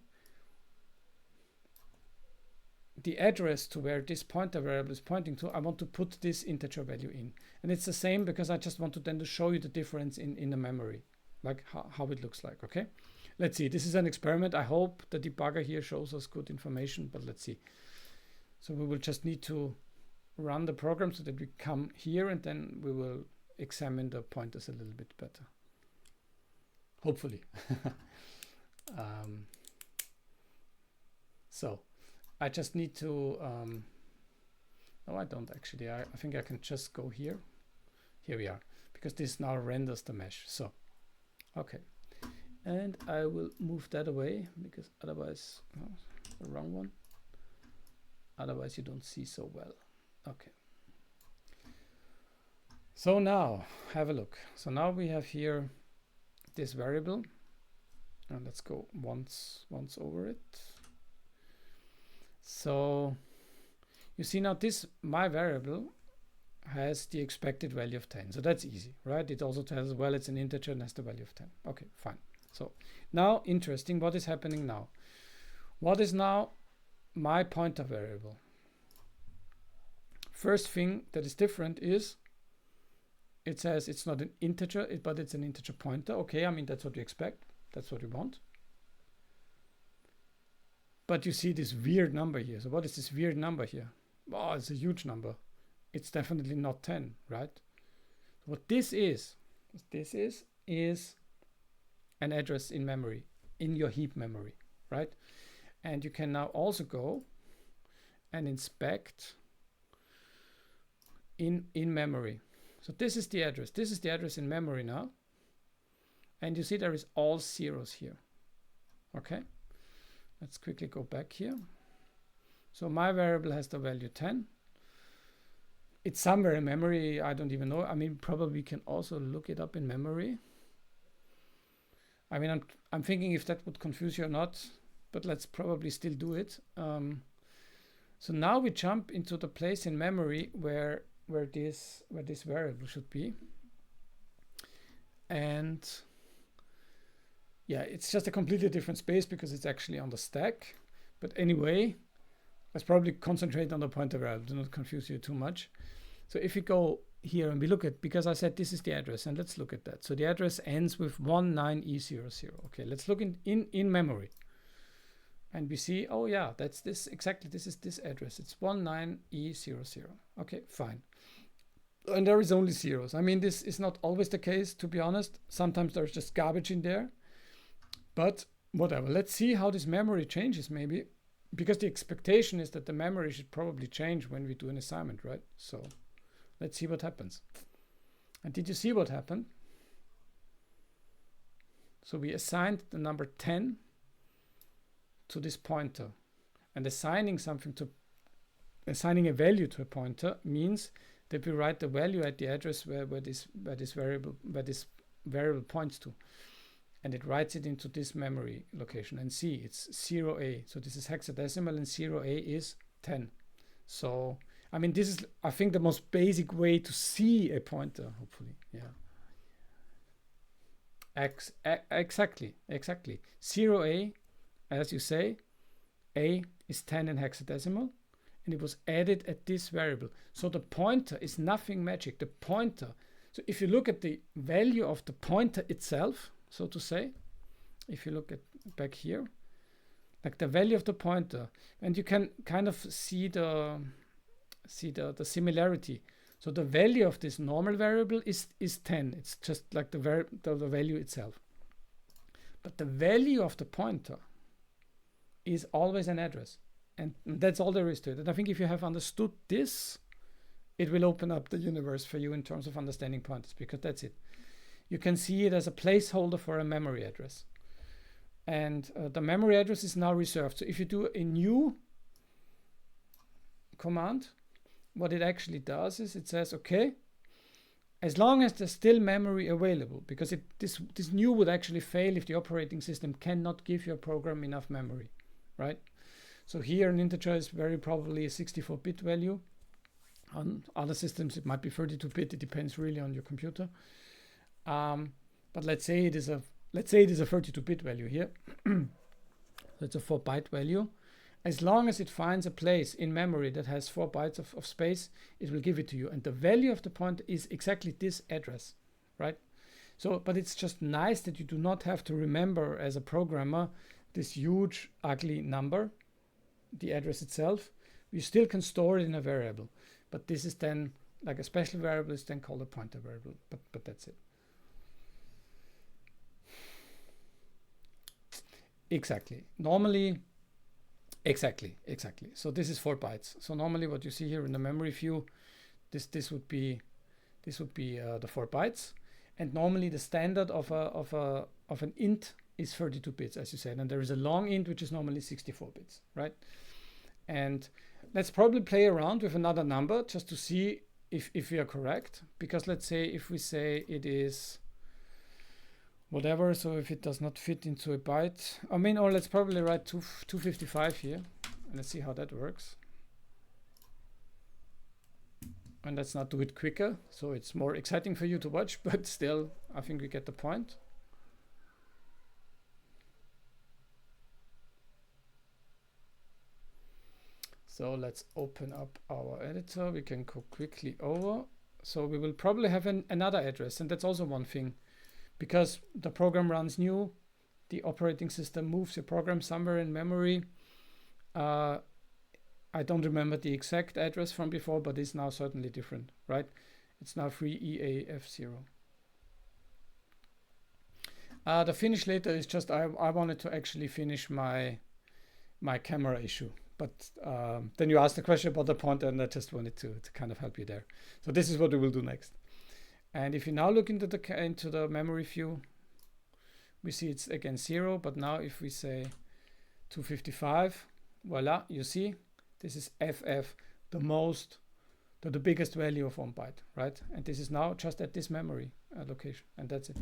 the address to where this pointer variable is pointing to, I want to put this integer value in. And it's the same because I just want to then to show you the difference in the memory, like how it looks like, okay? Let's see, this is an experiment. I hope the debugger here shows us good information, but let's see. So we will just need to run the program so that we come here and then we will examine the pointers a little bit better. Hopefully. So I just need to, no, I don't actually. I think I can just go here. Here we are, because this now renders the mesh. So, okay. And I will move that away because otherwise, oh, the wrong one. Otherwise you don't see so well. Okay. So now have a look. So now we have here this variable, and let's go once over it. So you see now this my variable has the expected value of 10. So that's easy, right? It also tells, well, it's an integer and has the value of 10. Okay, fine. So now interesting, what is happening now? What is now my pointer variable? First thing that is different is it says it's not an integer, but it's an integer pointer. Okay, I mean, that's what we expect. That's what we want. But you see this weird number here. So what is this weird number here? Oh, it's a huge number. It's definitely not 10, right? What this is an address in memory, in your heap memory, right? And you can now also go and inspect in memory. So this is the address. This is the address in memory now. And you see there is all zeros here. Okay. Let's quickly go back here. So my variable has the value 10. It's somewhere in memory. I don't even know. I mean, probably we can also look it up in memory. I mean, I'm thinking if that would confuse you or not, but let's probably still do it. So now we jump into the place in memory where this variable should be. And yeah, it's just a completely different space because it's actually on the stack. But anyway, let's probably concentrate on the pointer variable, do not confuse you too much. So if we go here and we look at, because I said this is the address, and let's look at that. So the address ends with 19E00. Okay, let's look in memory. And we see, oh yeah, that's this exactly, this is this address. It's 19E00. Okay, fine. And there is only zeros. I mean, this is not always the case, to be honest. Sometimes there's just garbage in there. But whatever, let's see how this memory changes maybe, because the expectation is that the memory should probably change when we do an assignment, right? So let's see what happens. And did you see what happened? So we assigned the number 10 to this pointer, and assigning a value to a pointer means that we write the value at the address where this variable points to. And it writes it into this memory location. And see, it's 0A. So this is hexadecimal, and 0A is 10. So, I mean, this is, I think, the most basic way to see a pointer, hopefully. Yeah. Exactly. 0A, as you say, A is 10 in hexadecimal, and it was added at this variable. So the pointer is nothing magic. The pointer, so if you look at the value of the pointer itself, so to say, if you look at back here, like the value of the pointer, and you can kind of see the similarity. So the value of this normal variable is 10. It's just like the value itself. But the value of the pointer is always an address, and that's all there is to it. And I think if you have understood this, it will open up the universe for you in terms of understanding pointers, because that's it. You can see it as a placeholder for a memory address. And the memory address is now reserved. So if you do a new command, what it actually does is it says, okay, as long as there's still memory available, because this new would actually fail if the operating system cannot give your program enough memory, right? So here an integer is very probably a 64-bit value. On other systems, it might be 32-bit. It depends really on your computer. But let's say it is a let's say it is a 32-bit value here. So it's a 4-byte value. As long as it finds a place in memory that has 4 bytes of space, it will give it to you. And the value of the pointer is exactly this address, right? So, but it's just nice that you do not have to remember as a programmer this huge ugly number, the address itself. You still can store it in a variable, but this is then like a special variable is then called a pointer variable, but that's it. Exactly. Normally, exactly. So this is 4 bytes. So normally what you see here in the memory view, this would be the 4 bytes, and normally the standard of an int is 32 bits, as you said, and there is a long int which is normally 64 bits, right? And let's probably play around with another number just to see if we are correct, because let's say if we say it is whatever, so if it does not fit into a byte, I mean, or let's probably write 255 here, and let's see how that works. And let's not do it quicker, so it's more exciting for you to watch, but still, I think we get the point. So let's open up our editor. We can go quickly over. So we will probably have another address, and that's also one thing. Because the program runs new, the operating system moves your program somewhere in memory. I don't remember the exact address from before, but it's now certainly different, right? It's now 3EAF0. The finish later is just I wanted to actually finish my camera issue. But then you asked the question about the pointer, and I just wanted to kind of help you there. So this is what we will do next. And if you now look into the memory view, we see it's again 0. But now if we say 255, voila, you see this is FF, the biggest value of 1 byte, right? And this is now just at this memory location, and that's it.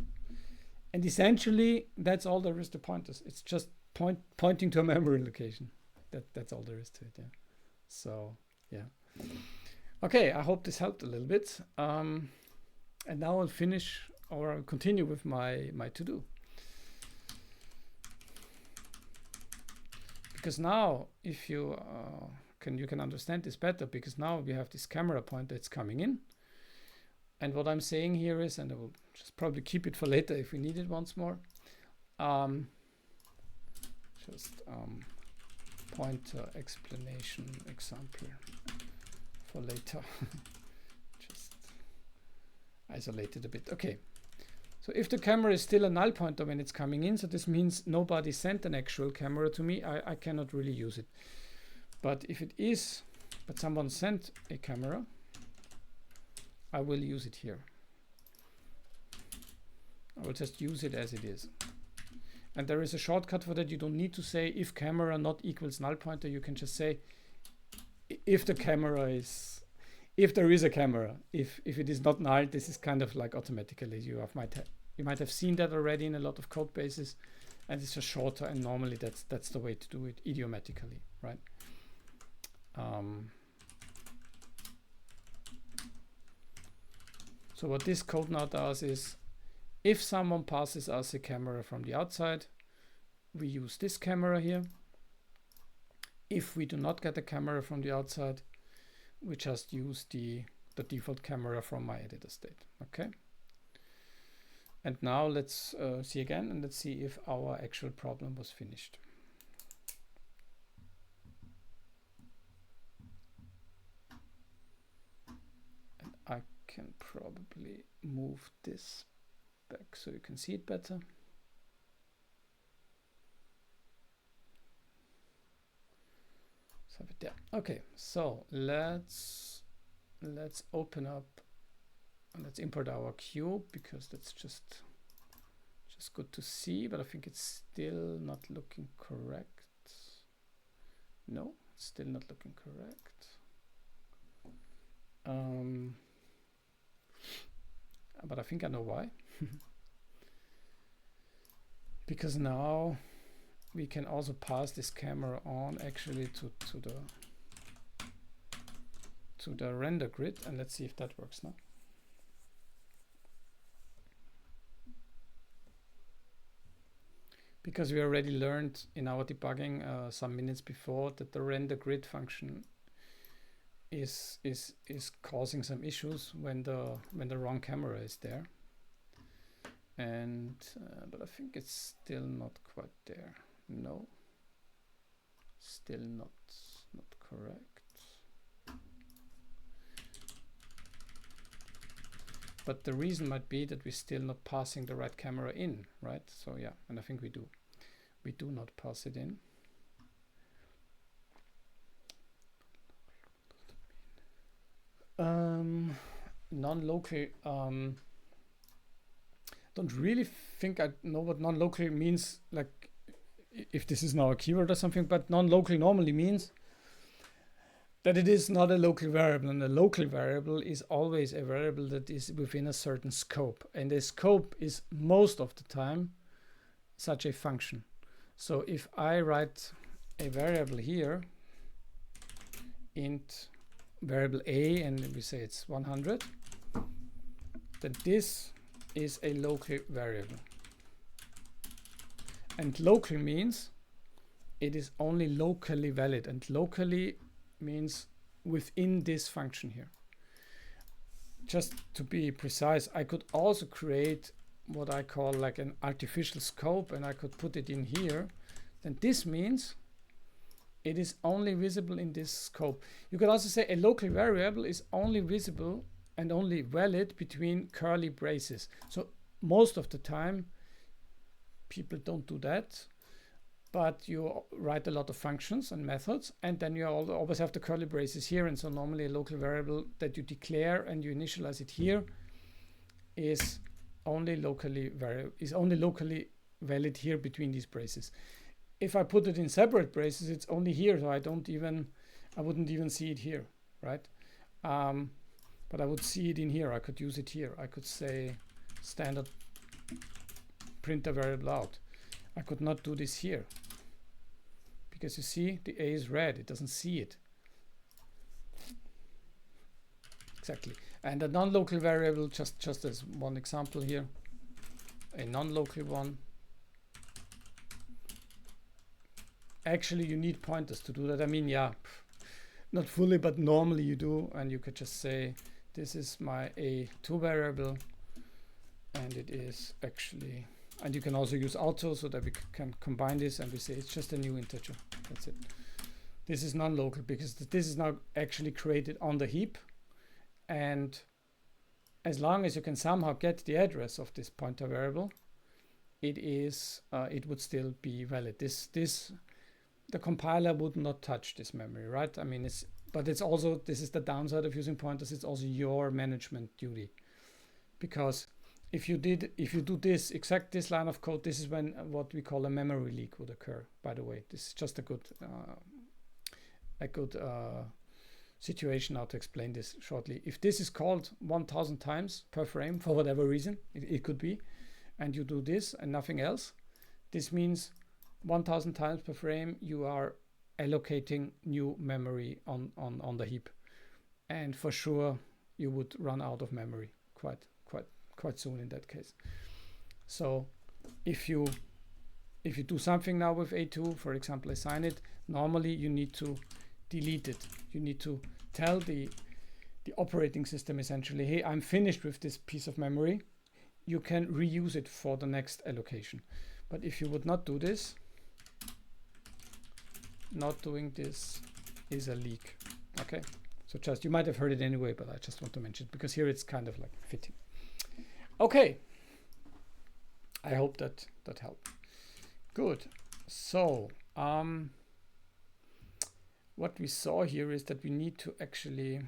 And essentially, that's all there is to pointers. It's just pointing to a memory location. That's all there is to it. Yeah. So yeah. Okay, I hope this helped a little bit. And now I'll finish, or I'll continue with my to-do. Because now, if you can understand this better, because now we have this camera point that's coming in. And what I'm saying here is, and I will just probably keep it for later if we need it once more. Pointer explanation example for later. Just isolate it a bit. Okay. So if the camera is still a null pointer when it's coming in, so this means nobody sent an actual camera to me, I cannot really use it. But if it is, but someone sent a camera, I will use it here. I will just use it as it is. And there is a shortcut for that. You don't need to say if camera not equals null pointer. You can just say if the camera is, if there is a camera. If it is not null, this is kind of like automatically. You might have seen that already in a lot of code bases, and it's just shorter. And normally that's the way to do it idiomatically, right? So what this code now does is, if someone passes us a camera from the outside, we use this camera here. If we do not get a camera from the outside, we just use the default camera from my editor state. Okay. And now let's see again, and let's see if our actual problem was finished. And I can probably move this back so you can see it better. So there. Okay, so let's open up and let's import our cube, because that's just good to see, but I think it's still not looking correct. No, it's still not looking correct. But I think I know why. Because now we can also pass this camera on actually to the render grid, and let's see if that works now. because we already learned in our debugging some minutes before that the render grid function is causing some issues when the wrong camera is there. And but I think it's still not quite there. No, still not correct. But the reason might be that we're still not passing the right camera in, right? So yeah, and I think we do. We do not pass it in. Non-local. Don't really think I know what non-local means, like if this is now a keyword or something, but non-local normally means that it is not a local variable, and a local variable is always a variable that is within a certain scope, and the scope is most of the time such a function. So if I write a variable here, int variable a, and we say it's 100, then this is a local variable. And local means it is only locally valid, and locally means within this function here. Just to be precise, I could also create what I call like an artificial scope, and I could put it in here. Then this means it is only visible in this scope. You could also say a local variable is only visible and only valid between curly braces. So most of the time people don't do that, but you write a lot of functions and methods, and then you always have the curly braces here. And so normally a local variable that you declare and you initialize it here is only locally valid here between these braces. If I put it in separate braces, it's only here, so I wouldn't even see it here, right? But I would see it in here. I could use it here. I could say standard print a variable out. I could not do this here because you see the A is red. It doesn't see it. Exactly. And a non-local variable, just as one example here, a non-local one. Actually, you need pointers to do that. I mean, yeah, not fully, but normally you do. And you could just say, this is my A2 variable, and it is actually, and you can also use auto so that we can combine this, and we say it's just a new integer. That's it. This is non-local because this is now actually created on the heap, and as long as you can somehow get the address of this pointer variable, it would still be valid. The compiler would not touch this memory, right? I mean, but it's also, this is the downside of using pointers. It's also your management duty, because if you do this line of code, this is when what we call a memory leak would occur. By the way, this is just a good situation now to explain this shortly. If this is called 1000 times per frame for whatever reason, it could be, and you do this and nothing else, this means 1000 times per frame you are allocating new memory on the heap, and for sure you would run out of memory quite soon in that case. So if you do something now with A2, for example assign it, normally you need to delete it. You need to tell the operating system essentially, hey, I'm finished with this piece of memory, you can reuse it for the next allocation. But if you would not do this, not doing this is a leak. Okay, so just, you might have heard it anyway, but I just want to mention it because here it's kind of like fitting. Okay, I hope that helped. Good. So what we saw here is that we need to actually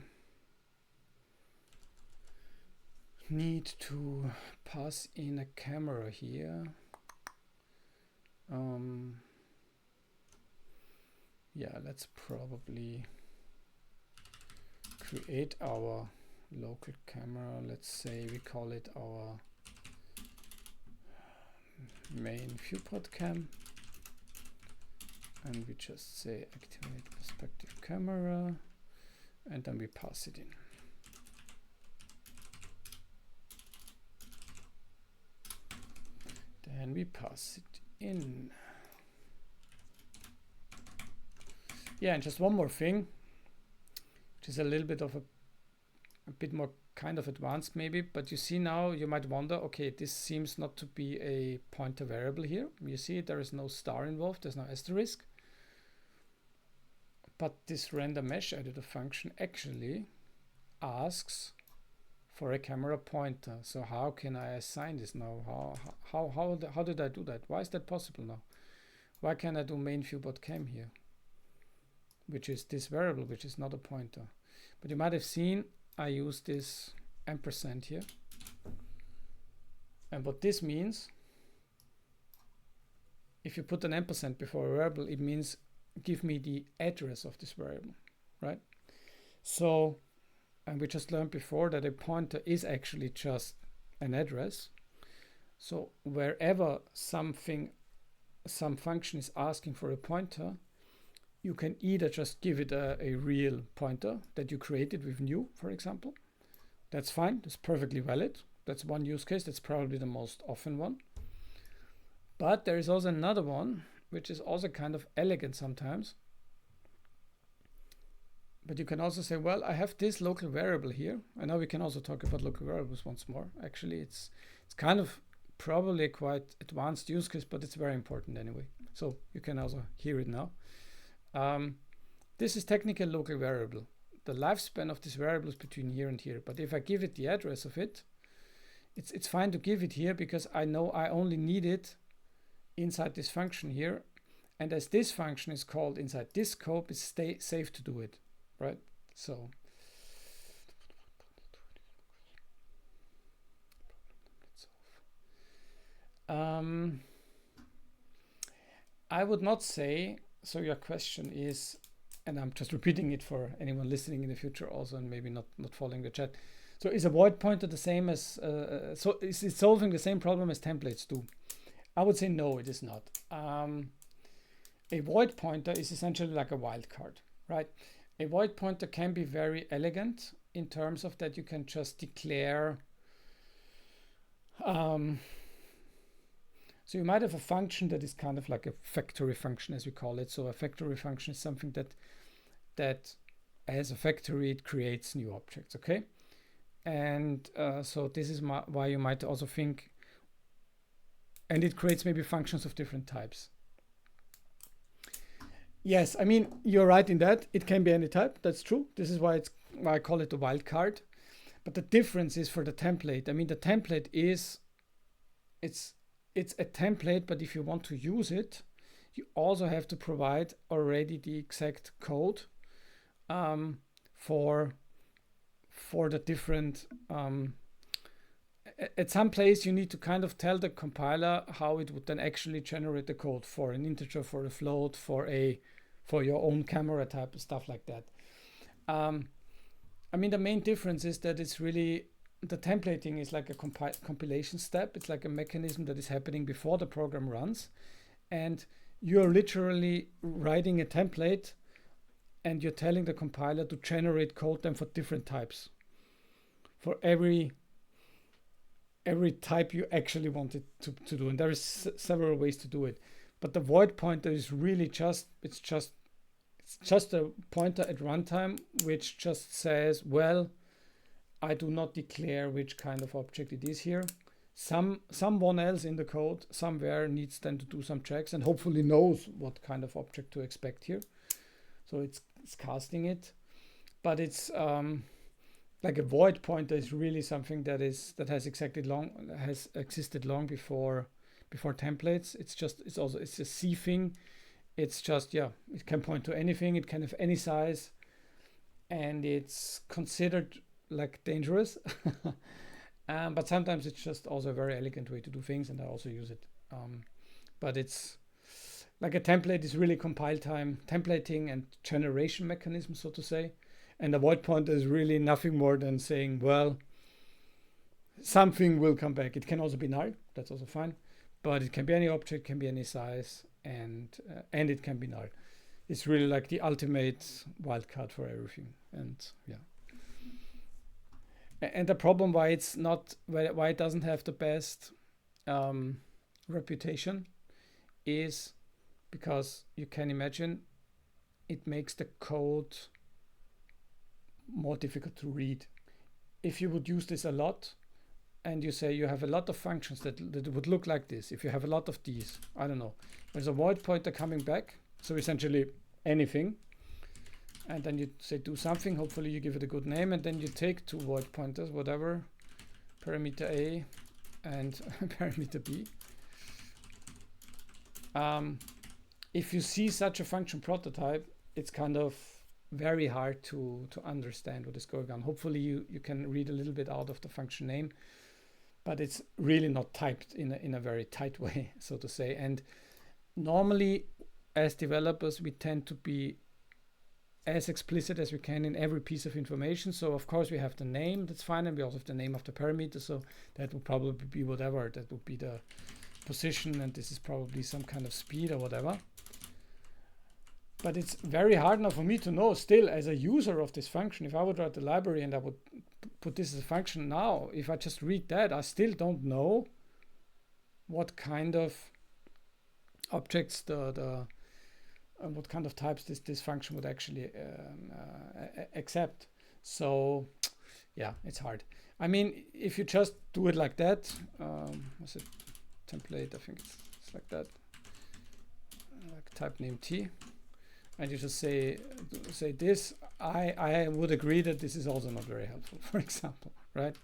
pass in a camera here. Yeah, let's probably create our local camera. Let's say we call it our main viewport cam, and we just say activate perspective camera, and then we pass it in. Then we pass it in. Yeah, and just one more thing, which is a little bit of a bit more kind of advanced maybe, but you see now, you might wonder, okay, this seems not to be a pointer variable here. You see there is no star involved, there's no asterisk. But this render mesh editor function actually asks for a camera pointer. So how can I assign this now? How did I do that? Why is that possible now? Why can't I do main view.cam here, which is this variable, which is not a pointer? But you might have seen I use this ampersand here. And what this means, if you put an ampersand before a variable, it means give me the address of this variable, right? So, and we just learned before that a pointer is actually just an address. So wherever some function is asking for a pointer, you can either just give it a real pointer that you created with new, for example. That's fine, that's perfectly valid. That's one use case, that's probably the most often one. But there is also another one, which is also kind of elegant sometimes. But you can also say, well, I have this local variable here. And now we can also talk about local variables once more. Actually, it's kind of probably a quite advanced use case, but it's very important anyway. So you can also hear it now. This is technically a local variable. The lifespan of this variable is between here and here. But if I give it the address of it, it's fine to give it here because I know I only need it inside this function here. And as this function is called inside this scope, it's safe to do it, right? So I would not say, so your question is, and I'm just repeating it for anyone listening in the future also and maybe not following the chat. So is a void pointer the same as, so is it solving the same problem as templates do? I would say no, it is not. A void pointer is essentially like a wildcard, right? A void pointer can be very elegant in terms of that you can just declare. So you might have a function that is kind of like a factory function, as we call it. So a factory function is something that as a factory, it creates new objects, okay? And so this is why you might also think, and it creates maybe functions of different types. Yes, I mean, you're right in that. It can be any type, that's true. This is why I call it a wildcard. But the difference is for the template. I mean, the template is, it's a template, but if you want to use it, you also have to provide already the exact code for the different, at some place you need to kind of tell the compiler how it would then actually generate the code for an integer, for a float, for your own camera type, stuff like that. I mean, the main difference is that it's really, the templating is like a compilation step. It's like a mechanism that is happening before the program runs. And you're literally writing a template and you're telling the compiler to generate code then for different types. For every type you actually want it to do. And there is several ways to do it. But the void pointer is really just a pointer at runtime, which just says, well, I do not declare which kind of object it is here. Someone else in the code somewhere needs then to do some checks and hopefully knows what kind of object to expect here. So it's casting it, but it's like a void pointer is really something that has existed long before templates. It's a C thing. It's just, yeah, it can point to anything. It can have any size, and it's considered like dangerous. But sometimes it's just also a very elegant way to do things, and I also use it. But it's like a template is really compile time, templating and generation mechanism, so to say. And a void pointer is really nothing more than saying, well, something will come back. It can also be null, that's also fine. But it can be any object, can be any size, and it can be null. It's really like the ultimate wildcard for everything. And yeah. And the problem why it doesn't have the best reputation is because you can imagine it makes the code more difficult to read. If you would use this a lot, and you say you have a lot of functions that would look like this, if you have a lot of these, I don't know, there's a void pointer coming back, so essentially anything, and then you say do something, hopefully you give it a good name, and then you take two void pointers, whatever, parameter A and parameter B. If you see such a function prototype, it's kind of very hard to understand what is going on. Hopefully you can read a little bit out of the function name, but it's really not typed in a very tight way, so to say. And normally as developers, we tend to be as explicit as we can in every piece of information. So of course we have the name, that's fine, and we also have the name of the parameter, so that would probably be whatever, that would be the position, and this is probably some kind of speed or whatever. But it's very hard now for me to know still as a user of this function. If I would write the library and I would put this as a function now, if I just read that, I still don't know what kind of objects what kind of types this function would actually accept. So yeah, it's hard. I mean, if you just do it like that, what's it, template, I think it's like that, like type name T, and you just say this, I would agree that this is also not very helpful, for example, right?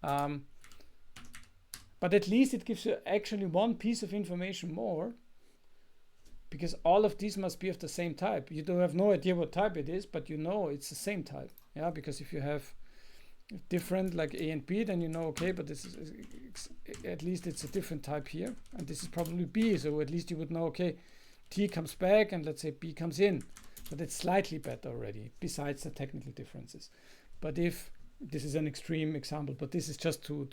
But at least it gives you actually one piece of information more, because all of these must be of the same type. You don't have no idea what type it is, but you know it's the same type. Yeah, because if you have different like A and B, then you know, okay, but this is at least it's a different type here, and this is probably B, so at least you would know, okay, T comes back and let's say B comes in, but it's slightly better already besides the technical differences. But if this is an extreme example, but this is just to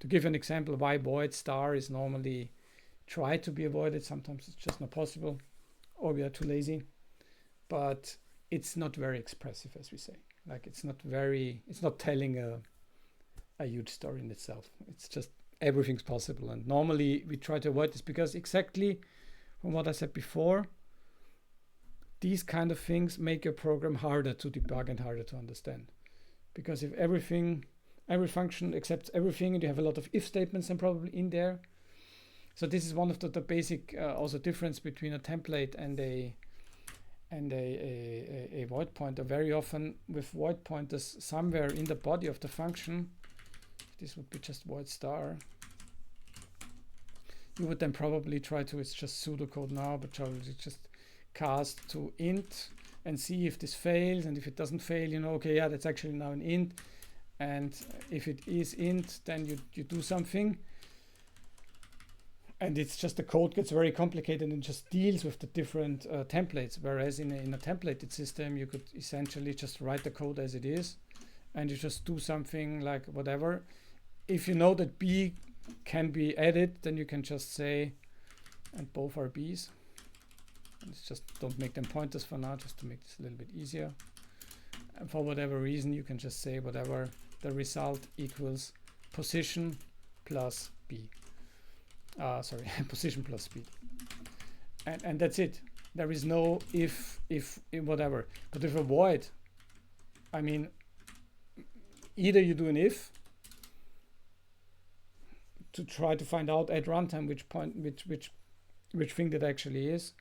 give an example why void star is normally tried to be avoided. Sometimes it's just not possible, or we are too lazy, but it's not very expressive, as we say. Like it's not telling a huge story in itself. It's just everything's possible, and normally we try to avoid this because exactly from what I said before, these kind of things make your program harder to debug and harder to understand. Because if every function accepts everything, and you have a lot of if statements and probably in there. So this is one of the basic also difference between a template and a void pointer. Very often with void pointers somewhere in the body of the function, this would be just void star, you would then probably try to, it's just pseudocode now, but probably just cast to int and see if this fails, and if it doesn't fail, you know, okay, yeah, that's actually now an int, and if it is int, then you do something, and it's just the code gets very complicated and just deals with the different templates, whereas in a templated system you could essentially just write the code as it is, and you just do something like whatever. If you know that B can be added, then you can just say, and both are B's. Let's just don't make them pointers for now, just to make this a little bit easier. And for whatever reason, you can just say whatever the result equals position plus B. Sorry, position plus speed. And that's it. There is no if whatever. But with a void, I mean, either you do an if to try to find out at runtime which thing that actually is,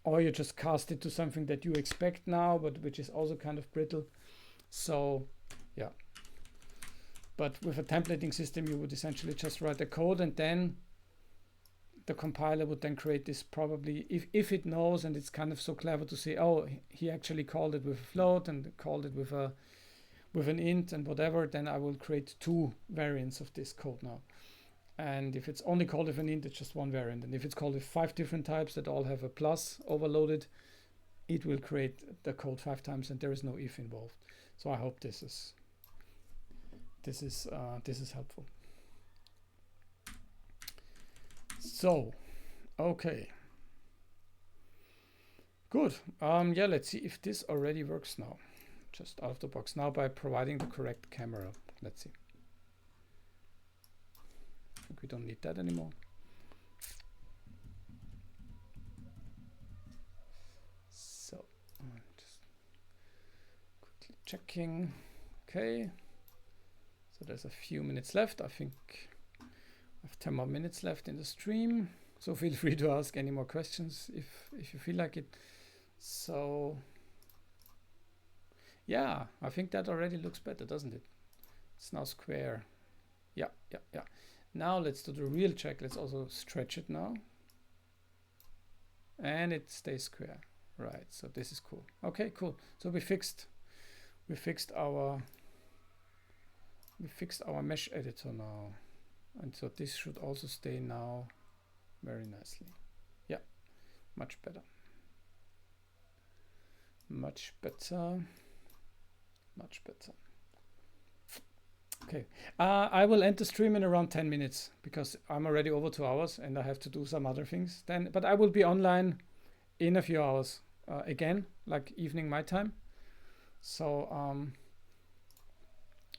or you just cast it to something that you expect now, but which is also kind of brittle. So yeah. But with a templating system, you would essentially just write the code, and then the compiler would then create this, probably if it knows, and it's kind of so clever to say, oh, he actually called it with a float and called it with an int and whatever, then I will create two variants of this code now. And if it's only called with an int, it's just one variant. And if it's called with 5 different types that all have a plus overloaded, it will create the code 5 times, and there is no if involved. So I hope this is helpful. So, okay, good. Yeah, let's see if this already works now, just out of the box now by providing the correct camera. Let's see. I think we don't need that anymore. checking. Okay. So there's a few minutes left. I think I have 10 more minutes left in the stream. So feel free to ask any more questions if you feel like it. So yeah, I think that already looks better, doesn't it? It's now square. Yeah. Now let's do the real check. Let's also stretch it now. And it stays square. Right, so this is cool. Okay, cool. So we fixed our mesh editor now. And so this should also stay now very nicely. Yeah, much better. Much better. Much better. Okay, I will end the stream in around 10 minutes because I'm already over 2 hours and I have to do some other things then. But I will be online in a few hours again, like evening my time. So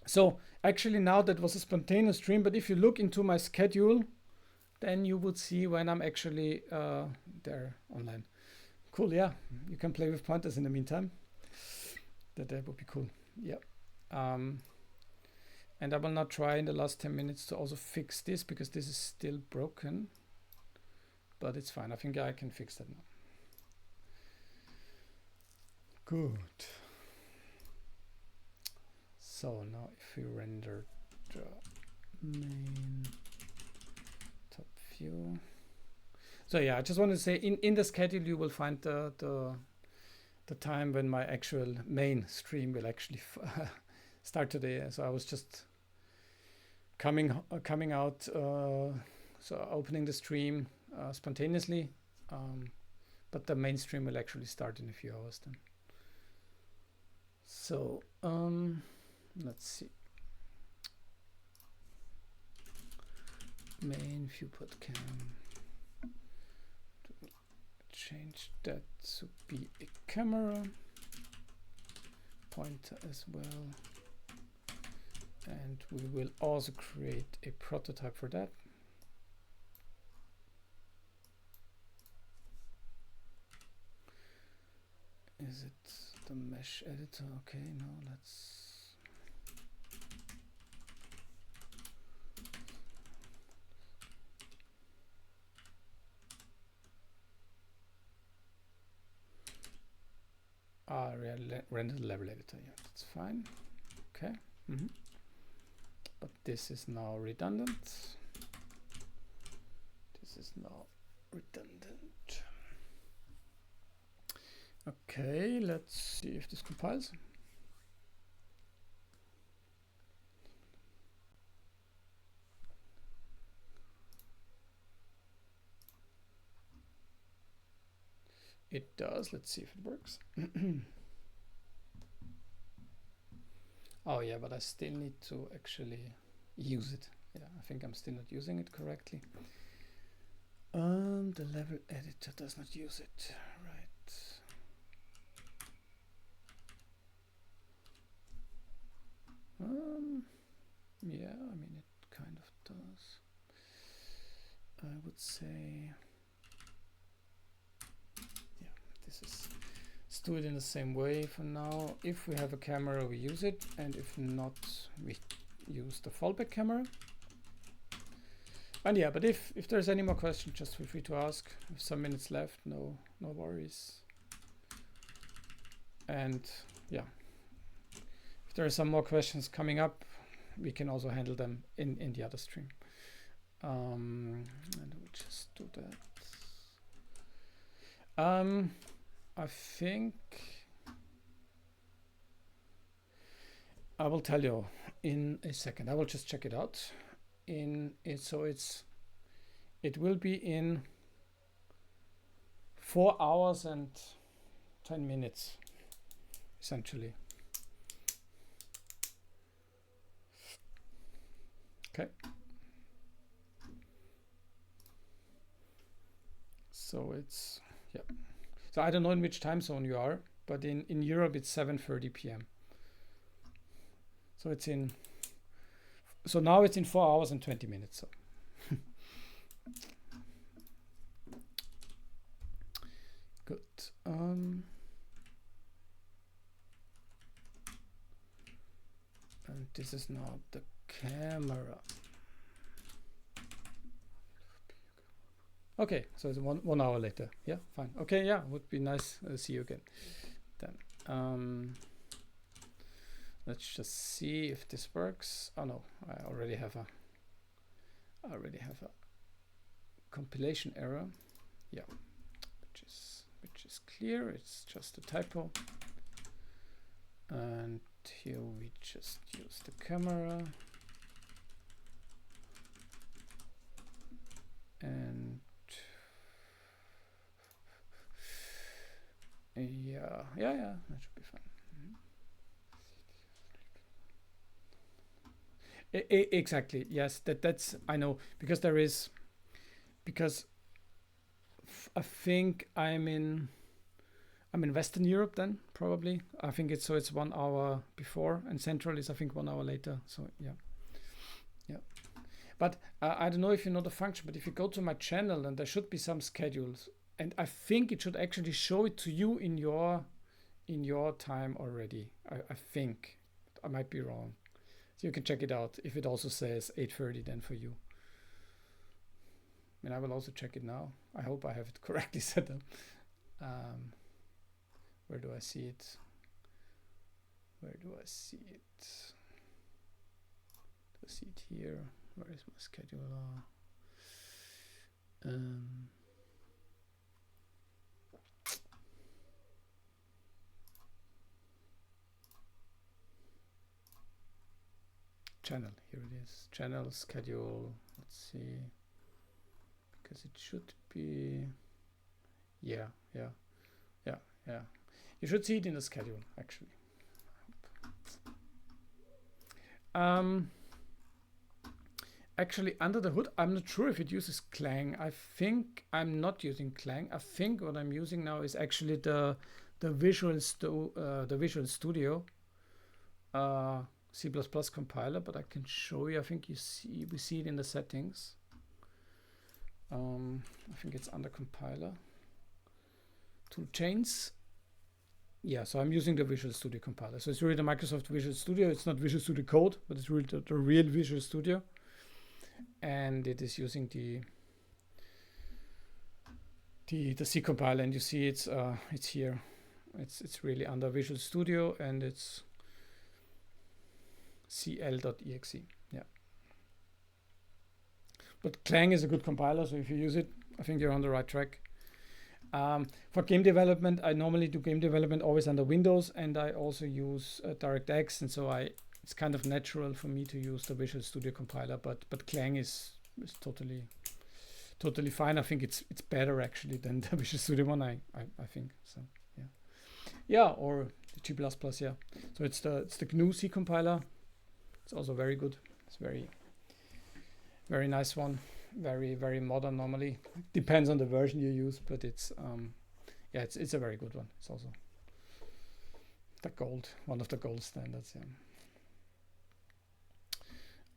so actually now that was a spontaneous stream, but if you look into my schedule, then you would see when I'm actually there online. Cool, yeah. You can play with pointers in the meantime. That would be cool. Yeah. And I will not try in the last 10 minutes to also fix this because this is still broken. But it's fine. I think I can fix that now. Good. So now if we render the main top view. So yeah, I just want to say in the schedule you will find the time when my actual main stream will actually start today. So I was just coming out, so opening the stream spontaneously, but the main stream will actually start in a few hours then. So let's see. Main viewport cam. Change that to be a camera. Pointer as well. And we will also create a prototype for that. Is it the mesh editor? Okay, no, let's. Render level editor, yeah, that's fine. Okay. But this is now redundant. This is now redundant. Okay, let's see if this compiles. It does. Let's see if it works. Oh yeah, but I still need to actually use it. Yeah, I think I'm still not using it correctly. The level editor does not use it. Right. Yeah, I mean it kind of does. I would say, yeah, this is. Let's do it in the same way for now. If we have a camera, we use it, and if not, we use the fallback camera. And yeah, but if there's any more questions, just feel free to ask. We have some minutes left, no worries. And yeah, if there are some more questions coming up, we can also handle them in the other stream. And we'll just do that. I think I will tell you in a second. I will just check it out. So it will be in 4 hours and 10 minutes, essentially. Okay. So it's, yeah. So I don't know in which time zone you are, but in Europe it's 7:30 p.m. So it's in. So now it's in 4 hours and 20 minutes. So. Good. this is not the camera. Okay, so it's 1 hour later. Yeah, fine. Okay, yeah, would be nice. See you again. Then let's just see if this works. Oh no, I already have a compilation error. Yeah, which is clear. It's just a typo. And here we just use the camera. And yeah, that should be fine. Exactly. Yes, that's I know, because I think I'm in Western Europe then, probably. I think it's 1 hour before, and Central is I think 1 hour later. So yeah. But I don't know if you know the function, but if you go to my channel, then there should be some schedules, and I think it should actually show it to you in your time already. I think. I might be wrong. So you can check it out if it also says 8:30 then for you. And I will also check it now. I hope I have it correctly set up. Where do I see it? Do I see it here? Where is my scheduler? Channel, here it is. Channel schedule. Let's see. Because it should be. Yeah. You should see it in the schedule, actually. Actually, under the hood, I'm not sure if it uses Clang. I think I'm not using Clang. I think what I'm using now is actually the Visual Studio C++ compiler, but I can show you. I think we see it in the settings. I think it's under compiler. Toolchains. Yeah, so I'm using the Visual Studio compiler. So it's really the Microsoft Visual Studio. It's not Visual Studio Code, but it's really the real Visual Studio. And it is using the C compiler, and you see it's here. It's really under Visual Studio, and it's cl.exe. Yeah. But Clang is a good compiler, so if you use it, I think you're on the right track. For game development, I normally do game development always under Windows, and I also use DirectX, and so it's kind of natural for me to use the Visual Studio compiler, but Clang is totally fine. I think it's better actually than the Visual Studio one. I think so. Yeah, or the G++. Yeah. So it's the GNU C compiler. It's also very good. It's very nice one. Very modern normally. Depends on the version you use, but it's it's a very good one. It's also one of the gold standards. Yeah.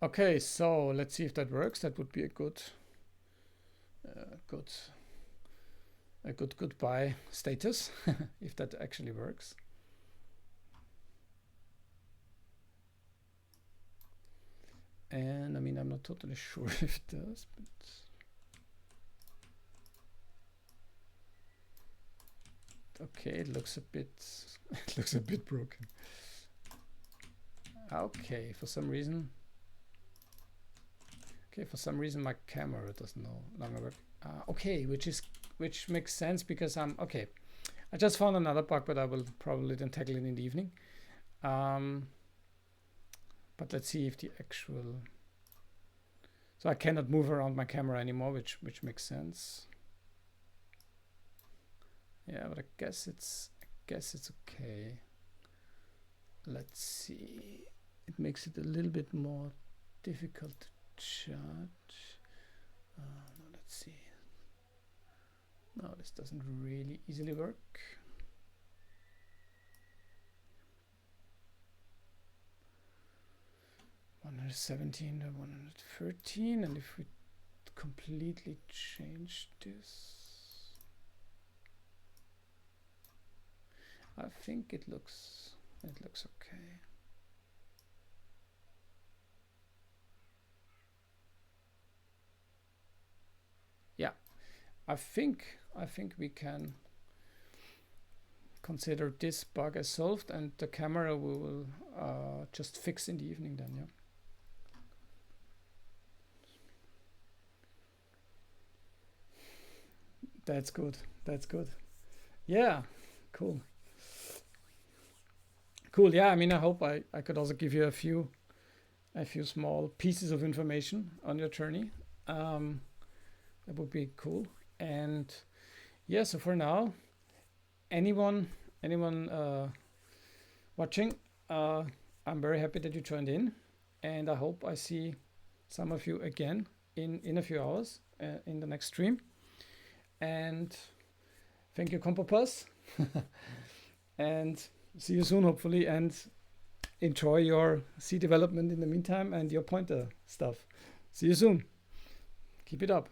Okay, so let's see if that works. That would be a good goodbye status if that actually works. And I mean, I'm not totally sure if it does, but okay, it looks a bit broken. Okay, for some reason my camera does no longer work. Okay, which makes sense because okay. I just found another bug, but I will probably then tackle it in the evening. But let's see if the actual. So I cannot move around my camera anymore, which makes sense. Yeah, but I guess it's okay. Let's see. It makes it a little bit more difficult to judge. No, let's see. No, this doesn't really easily work. (117 to 113), and if we completely change this, I think it looks okay. I think we can consider this bug as solved, and the camera we will just fix in the evening then. Yeah. That's good. That's good. Yeah. Cool. Cool. Yeah. I mean, I hope I could also give you a few small pieces of information on your journey. That would be cool. And yeah, so for now, anyone watching, I'm very happy that you joined in, and I hope I see some of you again in a few hours in the next stream. And thank you, Compass, and see you soon, hopefully, and enjoy your C development in the meantime and your pointer stuff. See you soon. Keep it up.